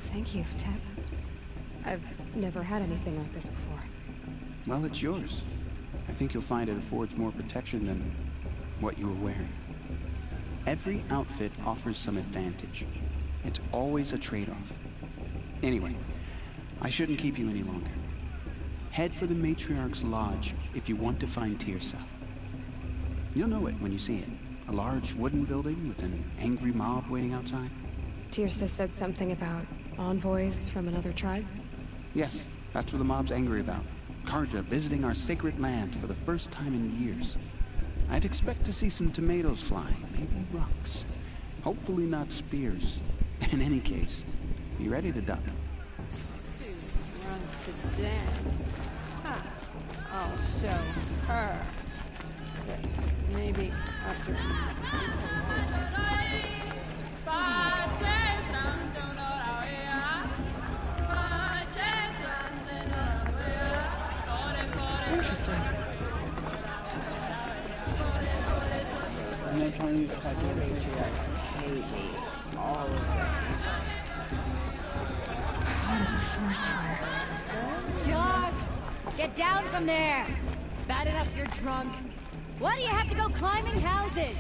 Thank you, Teb. I've never had anything like this before. Well, it's yours. I think you'll find it affords more protection than what you were wearing. Every outfit offers some advantage. It's always a trade-off. Anyway, I shouldn't keep you any longer. Head for the Matriarch's Lodge if you want to find Teersa. You'll know it when you see it. A large wooden building with an angry mob waiting outside. Teersa said something about envoys from another tribe? Yes, that's what the mob's angry about. Carja visiting our sacred land for the first time in years. I'd expect to see some tomatoes flying, maybe rocks. Hopefully not spears. In any case, be ready to duck. Run to dance. Ha! I'll show her. But maybe after. Interesting. And they're trying to use technology. All of that. Hot as a forest fire. John! Get down from there! Bad enough you're drunk. Why do you have to go climbing houses?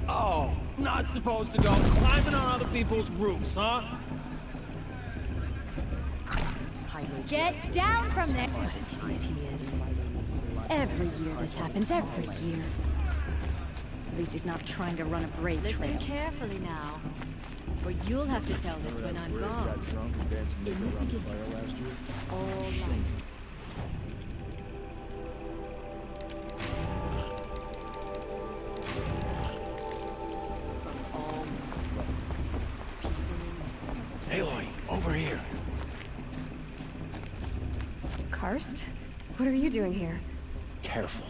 Oh, not supposed to go climbing on other people's roofs, huh? Get down from there! What an idiot he is. Every year this happens, every year. At least he's not trying to run a brave trail. Listen carefully now. For you'll have to tell this when I'm gone. In the beginning, all life. Aloy, over here. Karst? What are you doing here? Careful.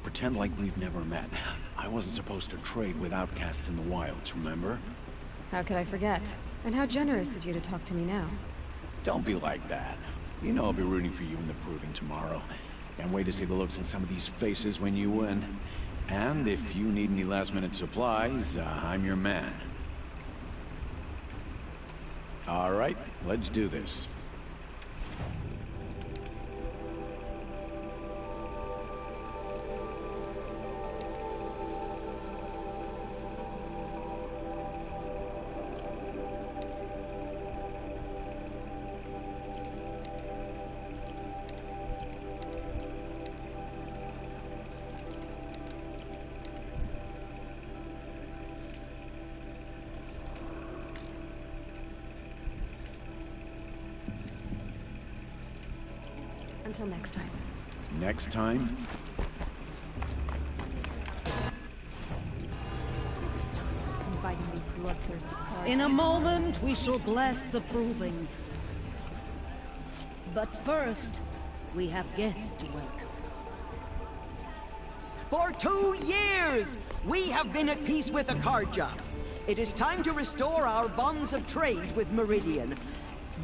Pretend like we've never met. I wasn't supposed to trade with outcasts in the wilds, remember? How could I forget? And how generous of you to talk to me now. Don't be like that. You know I'll be rooting for you in the proving tomorrow. Can't wait to see the looks on some of these faces when you win. And if you need any last-minute supplies, I'm your man. All right, let's do this. Until next time. Next time? Inviting these bloodthirsty cards. In a moment, we shall bless the proving. But first, we have guests to welcome. For 2 years, we have been at peace with Akarja. It is time to restore our bonds of trade with Meridian.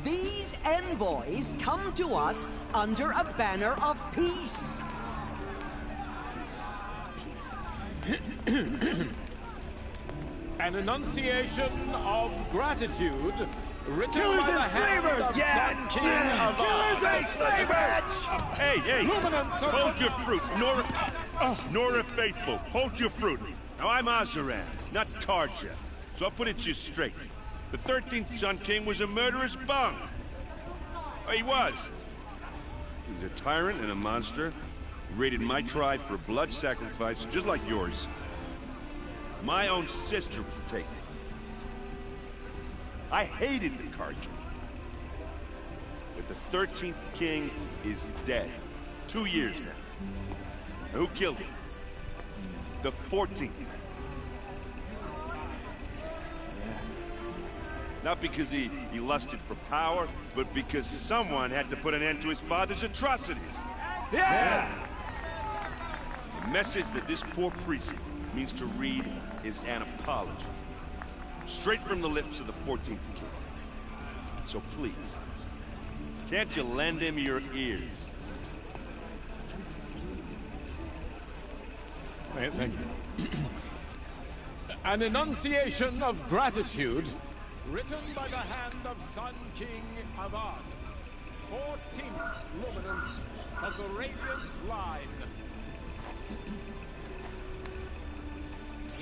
These envoys come to us under a banner of peace. An enunciation of gratitude written Killers by the and hand slavers! of Yeah! Sun King of Killers and slavers! Hey! Hold your fruit, Nora Faithful. Hold your fruit. Now I'm Azaran, not Karja, so I'll put it to you straight. The 13th Sun King was a murderous bung. Oh, he was. He was a tyrant and a monster. He raided my tribe for a blood sacrifice, just like yours. My own sister was taken. I hated the Karja. But the 13th king is dead. 2 years now. Now who killed him? The 14th. Not because he lusted for power, but because someone had to put an end to his father's atrocities. Yeah! The message that this poor priest means to read is an apology. Straight from the lips of the 14th king. So please, can't you lend him your ears? Thank you. An enunciation of gratitude written by the hand of Sun King Avad, 14th luminance of the Radiant Line.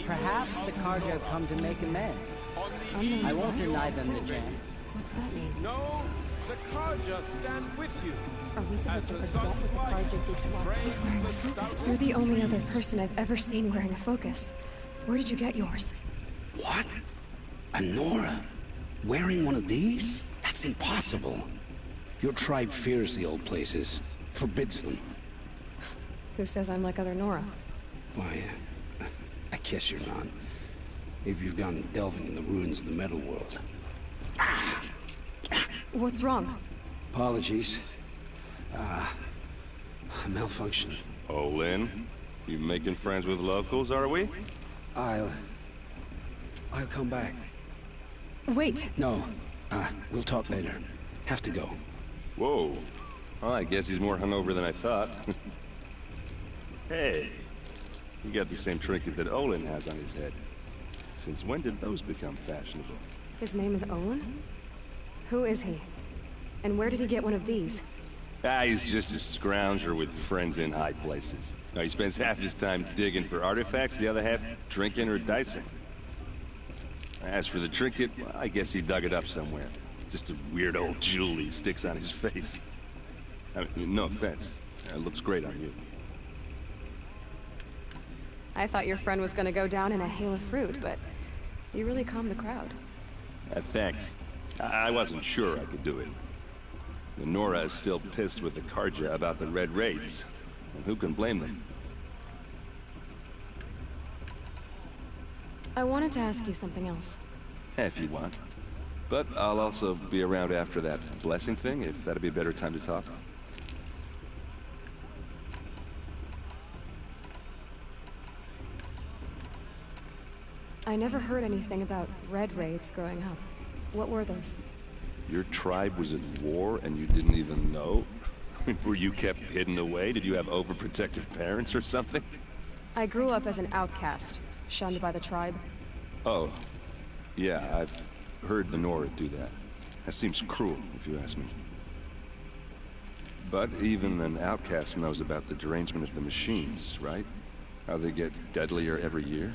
Perhaps the Karja come to make amends. I won't deny them the chance. What's that mean? No, the Karja stand with you. Are we supposed to forget what the Karja did to us? He's wearing a focus. You're the only other person I've ever seen wearing a focus. Where did you get yours? What? A Nora? Wearing one of these? That's impossible. Your tribe fears the old places, forbids them. Who says I'm like other Nora? Why, I guess you're not. If you've gone delving in the ruins of the metal world. What's wrong? Apologies. Malfunction. Olin, you making friends with locals, are we? I'll come back. Wait. No. We'll talk later. Have to go. Whoa. Well, I guess he's more hungover than I thought. Hey, you got the same trinket that Olin has on his head. Since when did those become fashionable? His name is Olin? Who is he? And where did he get one of these? He's just a scrounger with friends in high places. Now, he spends half his time digging for artifacts, the other half drinking or dicing. As for the trinket, well, I guess he dug it up somewhere. Just a weird old jewel he sticks on his face. I mean, no offense. It looks great on you. I thought your friend was gonna go down in a hail of fruit, but you really calmed the crowd. Thanks. I wasn't sure I could do it. Nora is still pissed with the Carja about the Red Raids. And who can blame them? I wanted to ask you something else. If you want. But I'll also be around after that blessing thing, if that'd be a better time to talk. I never heard anything about Red Raids growing up. What were those? Your tribe was at war and you didn't even know? Were you kept hidden away? Did you have overprotective parents or something? I grew up as an outcast, shunned by the tribe. Oh. Yeah, I've heard the Nora do that. That seems cruel, if you ask me. But even an outcast knows about the derangement of the machines, right? How they get deadlier every year?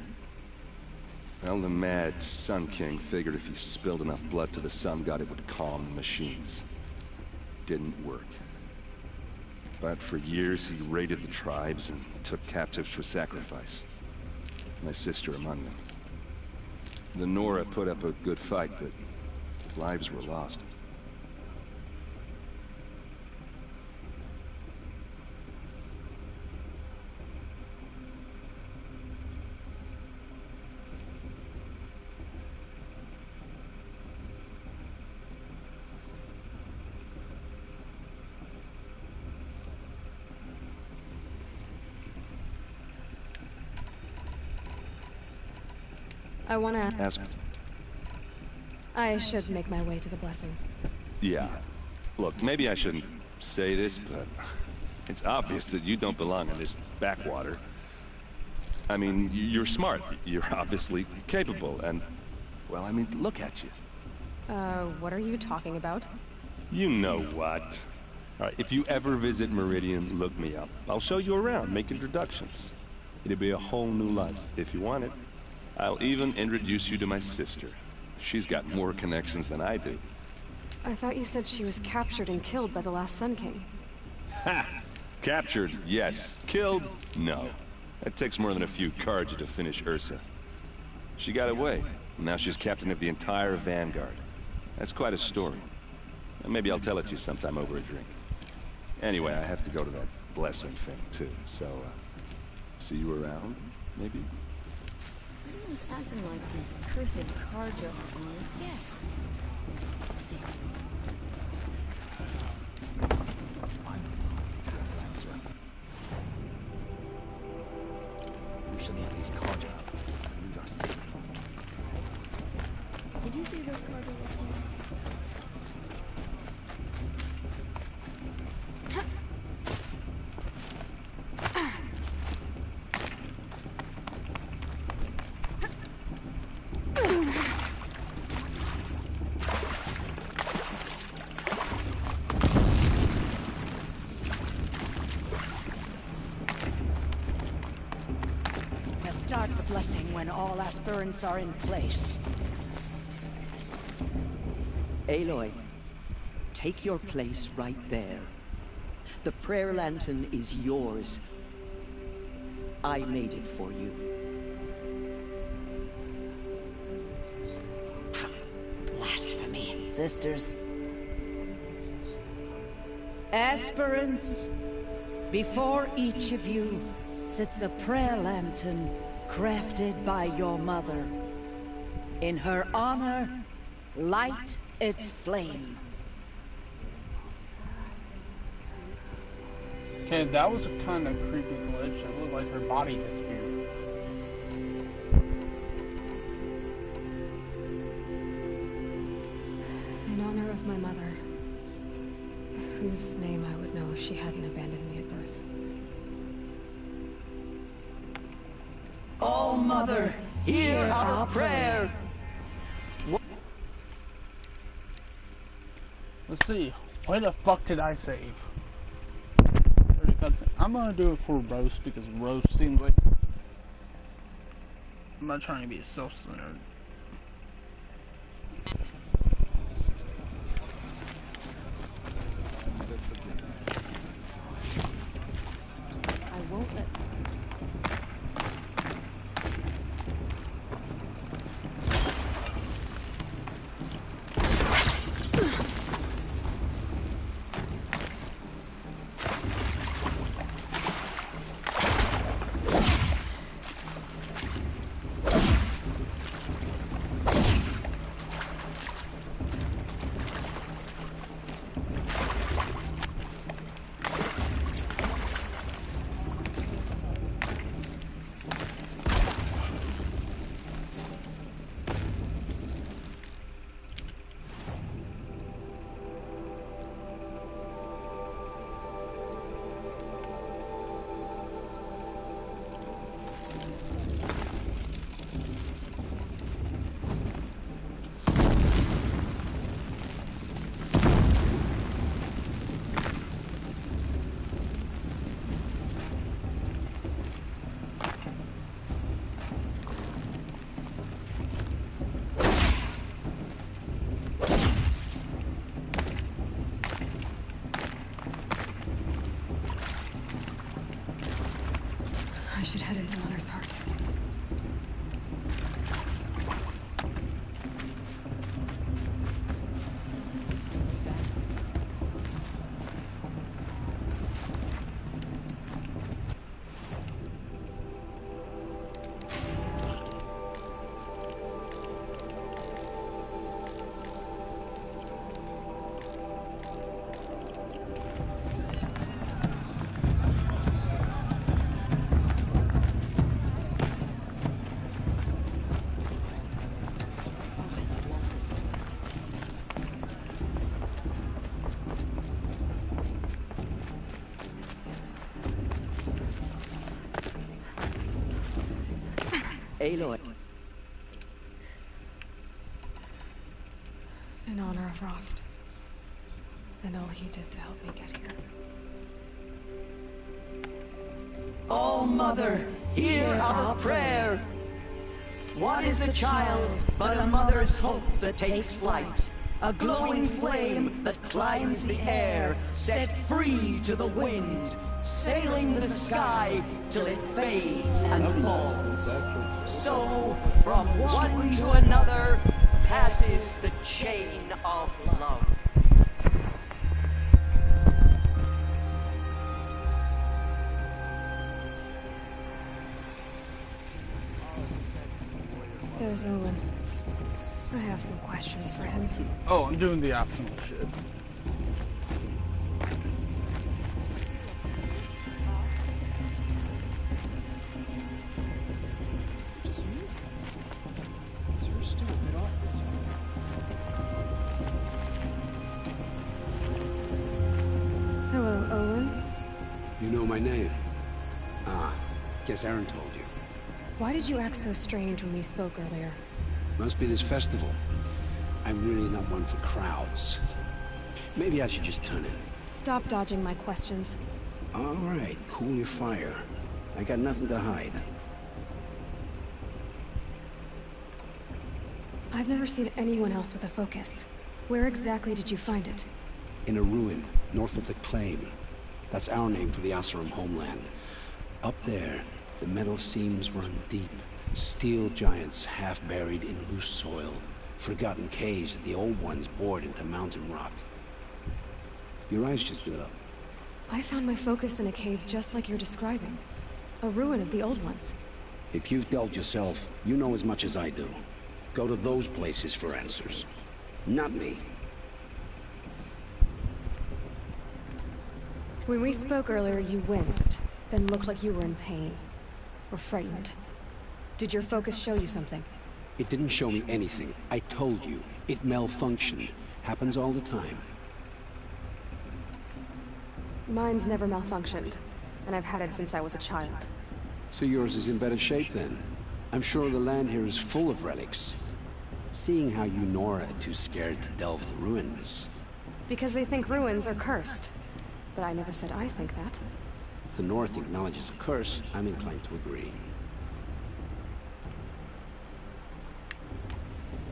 Well, the mad Sun King figured if he spilled enough blood to the Sun God, it would calm the machines. Didn't work. But for years, he raided the tribes and took captives for sacrifice. My sister among them. The Nora put up a good fight, but lives were lost. I wanna... Ask. I should make my way to the blessing. Yeah. Look, maybe I shouldn't say this, but it's obvious that you don't belong in this backwater. I mean, you're smart. You're obviously capable, and... well, I mean, look at you. What are you talking about? You know what. All right, if you ever visit Meridian, look me up. I'll show you around, make introductions. It'll be a whole new life, if you want it. I'll even introduce you to my sister. She's got more connections than I do. I thought you said she was captured and killed by the last Sun King. Ha! Captured, yes. Killed, no. It takes more than a few Carja to finish Ursa. She got away. Now she's captain of the entire Vanguard. That's quite a story. Maybe I'll tell it to you sometime over a drink. Anyway, I have to go to that blessing thing, too. So, see you around, maybe? Everyone's acting like these cursed Carja are yes. Sick. We shall leave these Carja. We are safe. Did you see those Carja last Start the blessing when all aspirants are in place. Aloy, take your place right there. The prayer lantern is yours. I made it for you. Blasphemy, sisters. Aspirants, before each of you sits a prayer lantern crafted by your mother. In her honor, light its flame. Okay, that was a kind of creepy glitch. It looked like her body disappeared. In honor of my mother, whose name I would know if she hadn't abandoned me at birth. Oh, Mother, hear our prayer! Let's see. Where the fuck did I save? I'm gonna do it for roast because roast seems like I'm not trying to be self-centered. I won't let... I should head into Mother's heart. Aloy. In honor of Rost. And all he did to help me get here. Oh, Mother, hear our prayer! What is the child but a mother's hope that takes flight? A glowing flame that climbs the air, set free to the wind, sailing the sky till it fades and falls. So, from one to another, passes the chain of love. There's Olin. I have some questions for him. Oh, I'm doing the optional shit. Hello, Olin. You know my name? Ah, guess Aaron told you. Why did you act so strange when we spoke earlier? Must be this festival. I'm really not one for crowds. Maybe I should just turn in. Stop dodging my questions. All right, cool your fire. I got nothing to hide. I've never seen anyone else with a focus. Where exactly did you find it? In a ruin, north of the Claim. That's our name for the Oseram homeland. Up there, the metal seams run deep. Steel giants half buried in loose soil. Forgotten caves that the old ones bored into mountain rock. Your eyes just lit up. I found my focus in a cave just like you're describing. A ruin of the old ones. If you've delved yourself, you know as much as I do. Go to those places for answers. Not me. When we spoke earlier, you winced, then looked like you were in pain. Or frightened. Did your focus show you something? It didn't show me anything. I told you. It malfunctioned. Happens all the time. Mine's never malfunctioned, and I've had it since I was a child. So yours is in better shape then. I'm sure the land here is full of relics. Seeing how you Nora are too scared to delve the ruins. Because they think ruins are cursed. But I never said I think that. If the North acknowledges a curse, I'm inclined to agree.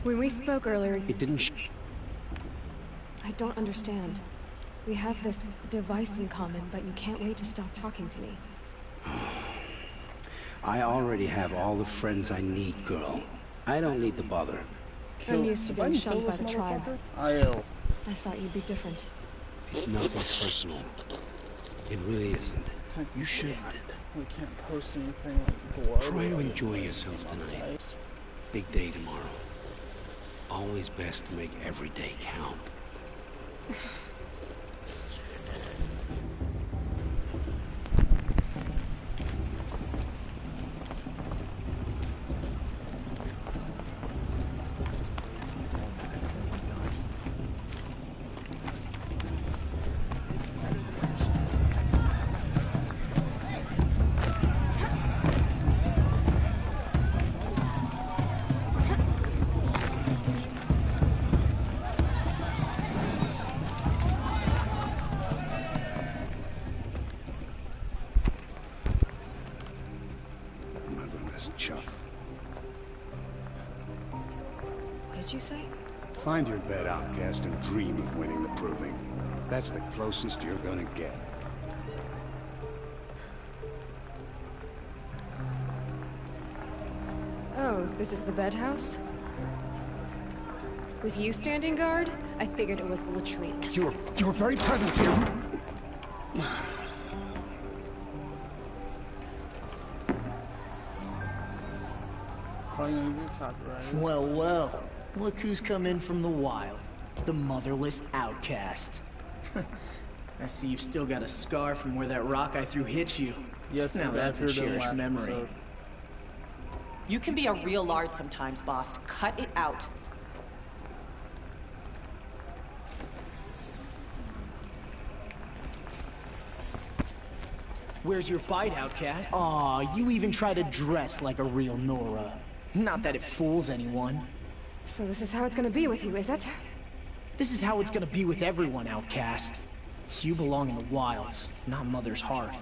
When we spoke earlier... It didn't I don't understand. We have this device in common, but you can't wait to stop talking to me. I already have all the friends I need, girl. I don't need the bother. I'm used to being shunned by the tribe. I thought you'd be different. It's nothing personal. It really isn't. You should We can't post anything like blood. try to enjoy yourself tonight. Big day tomorrow. Always best to make every day count. What did you say? Find your bed, outcast, and dream of winning the proving. That's the closest you're gonna get. Oh, this is the bedhouse? With you standing guard, I figured it was the latrine. Your very presence here... Well, well. Look who's come in from the wild. The motherless outcast. I see you've still got a scar from where that rock I threw hit you. Yes, now that's a cherished memory. episode. You can be a real lard sometimes, boss. Cut it out. Where's your bite, outcast? Aw, you even try to dress like a real Nora. Not that it fools anyone. So this is how it's gonna be with you, is it? This is how it's gonna be with everyone, outcast. You belong in the wilds, not Mother's heart.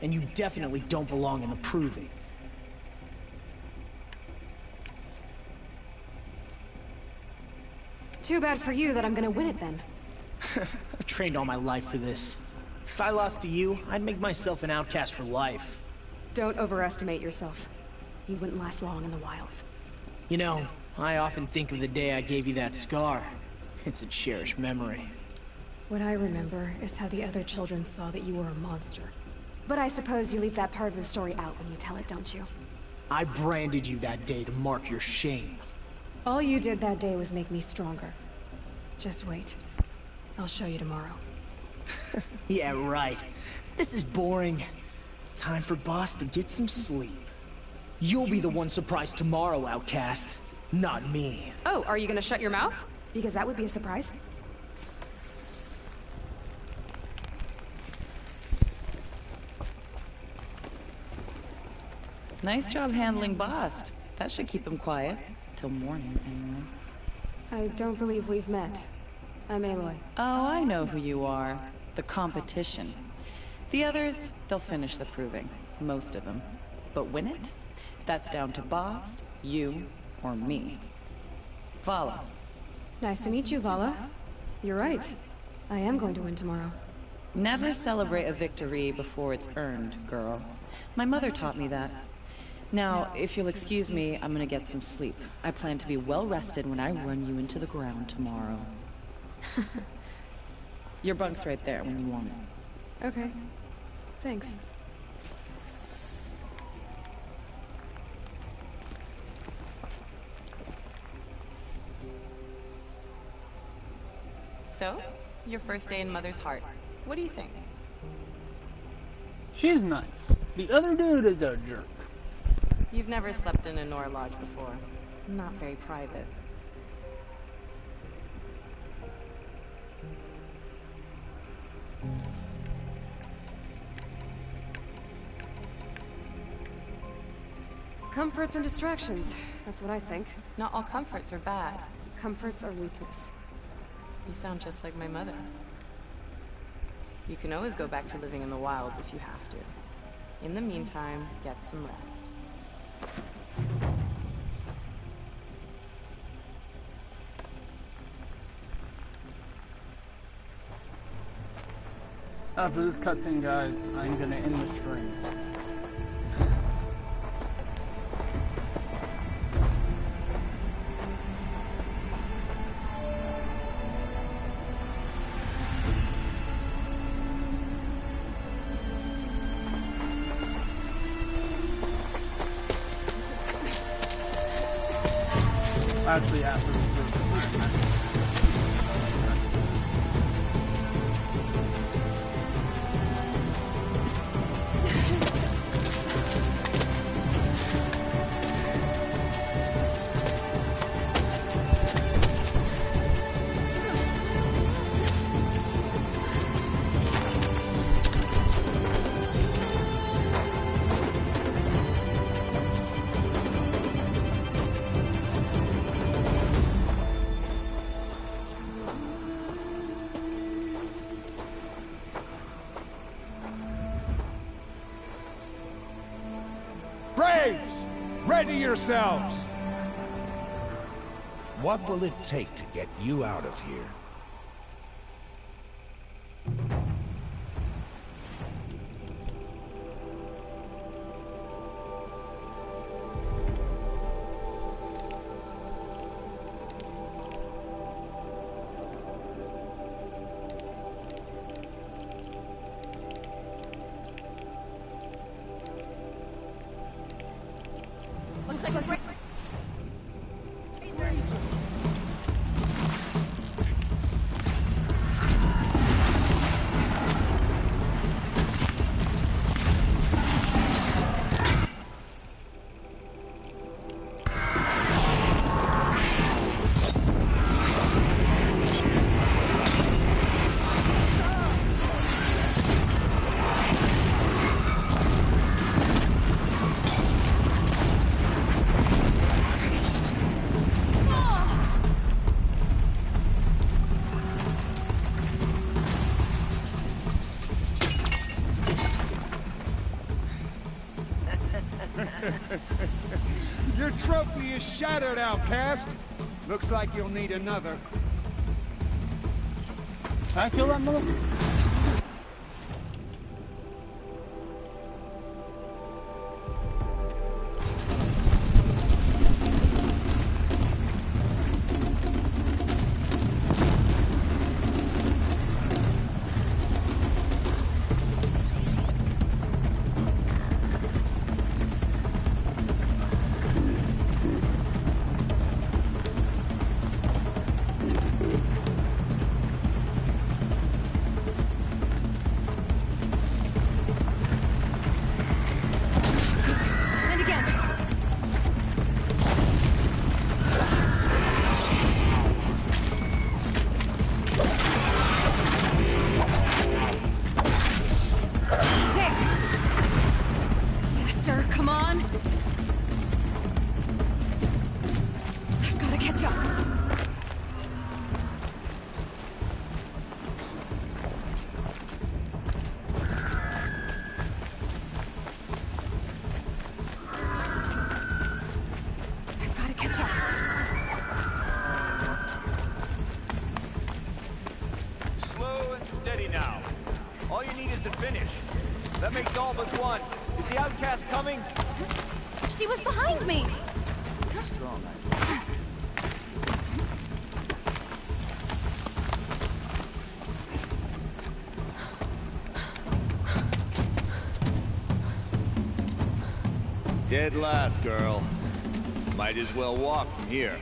And you definitely don't belong in the proving. Too bad for you that I'm gonna win it then. I've trained all my life for this. If I lost to you, I'd make myself an outcast for life. Don't overestimate yourself. You wouldn't last long in the wilds. You know, I often think of the day I gave you that scar. It's a cherished memory. What I remember is how the other children saw that you were a monster. But I suppose you leave that part of the story out when you tell it, don't you? I branded you that day to mark your shame. All you did that day was make me stronger. Just wait. I'll show you tomorrow. Yeah, right. This is boring. Time for Boss to get some sleep. You'll be the one surprised tomorrow, outcast. Not me. Oh, are you gonna shut your mouth? Because that would be a surprise. Nice job handling Bast. That should keep him quiet. Till morning, anyway. I don't believe we've met. I'm Aloy. Oh, I know who you are. The competition. The others, they'll finish the proving. Most of them. But win it? That's down to Bast, you, or me. Vala. Nice to meet you, Vala. You're right. I am going to win tomorrow. Never celebrate a victory before it's earned, girl. My mother taught me that. Now, if you'll excuse me, I'm gonna get some sleep. I plan to be well rested when I run you into the ground tomorrow. Your bunk's right there when you want it. Okay. Thanks. So, your first day in Mother's heart. What do you think? She's nice. The other dude is a jerk. You've never slept in a Nora lodge before. Not very private. Comforts and distractions. That's what I think. Not all comforts are bad. Comforts are weakness. You sound just like my mother. You can always go back to living in the wilds if you have to. In the meantime, get some rest. After this cutscene, guys, I'm gonna end the stream. Actually, after this Braves! Ready yourselves! What will it take to get you out of here? Looks like a great... Your trophy is shattered, outcast. Looks like you'll need another. Can I kill that motherfucker? Slow and steady now. All you need is to finish. That makes all but one. Is the outcast coming? She was behind me! Strong, Dead last, girl. Might as well walk from here.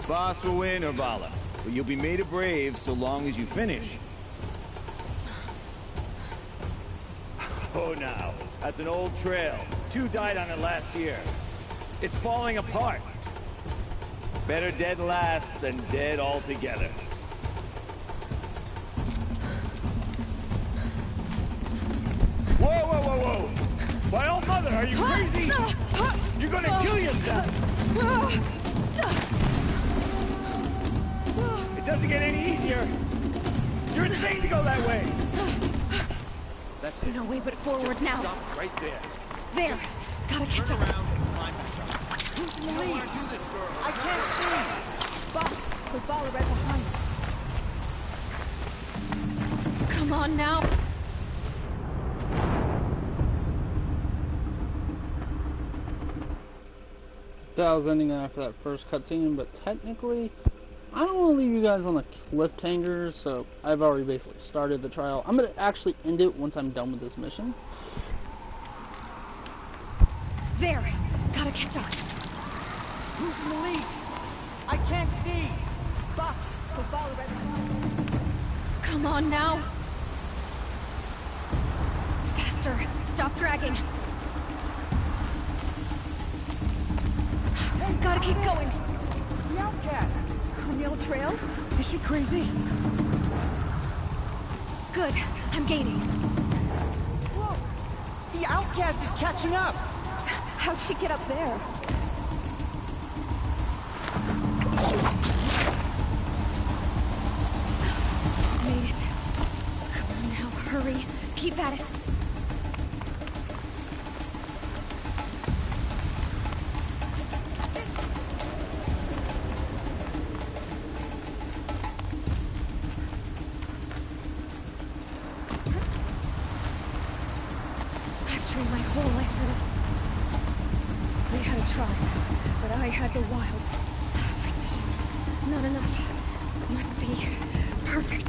Boss will win, Urvala, but you'll be made a brave so long as you finish. Oh, now. That's an old trail. 2 died on it last year. It's falling apart. Better dead last than dead altogether. Whoa, whoa, whoa, whoa! My old mother, are you crazy? You're gonna kill yourself! It doesn't get any easier. You're insane to go that way. That's it. No way but forward. Just now. Stop right there. There. Gotta catch up. Who's in the lead? I can't see. Boss, we follow right behind. Come on now. That was ending after that first cutscene, but technically, I don't want to leave you guys on a cliffhanger, so I've already basically started the trial. I'm going to actually end it once I'm done with this mission. There. Gotta catch up. Who's in the lead? I can't see. Boss, we follow right behind. Come on now. Faster. Stop dragging. Gotta keep going. The outcast. On the old trail? Is she crazy? Good. I'm gaining. Whoa! The outcast is catching up! How'd she get up there? Made it. Come on now, hurry. Keep at it. My whole life for this. They had a tribe, but I had the wilds. Precision. Not enough. Must be perfect.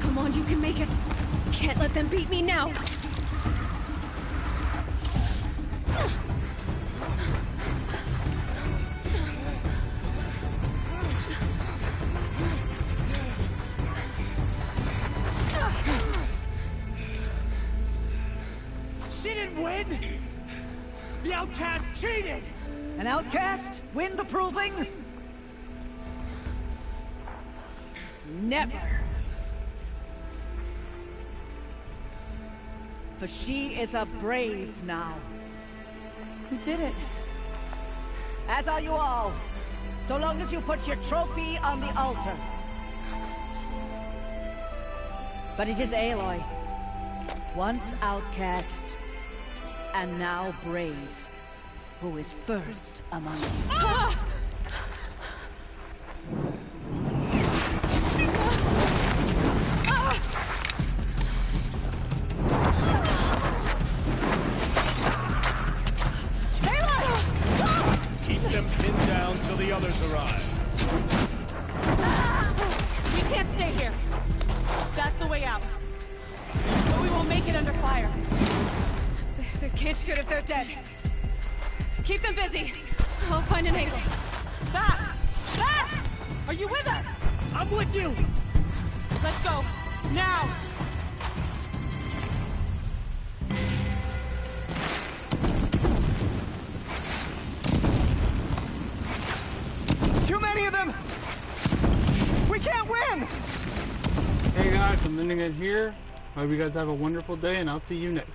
Come on, you can make it. Can't let them beat me now. The outcast cheated! An outcast win the proving? Never. For she is a brave now. We did it. As are you all. So long as you put your trophy on the altar. But it is Aloy. Once outcast, and now brave, who is first among you. Ah! Keep them pinned down till the others arrive. We can't stay here. That's the way out. But we won't make it under fire. They can't shoot if they're dead. Keep them busy. I'll find an angle. Fast! Fast! Are you with us? I'm with you! Let's go. Now! Too many of them! We can't win! Hey guys, I'm ending it here. Hope you guys have a wonderful day, and I'll see you next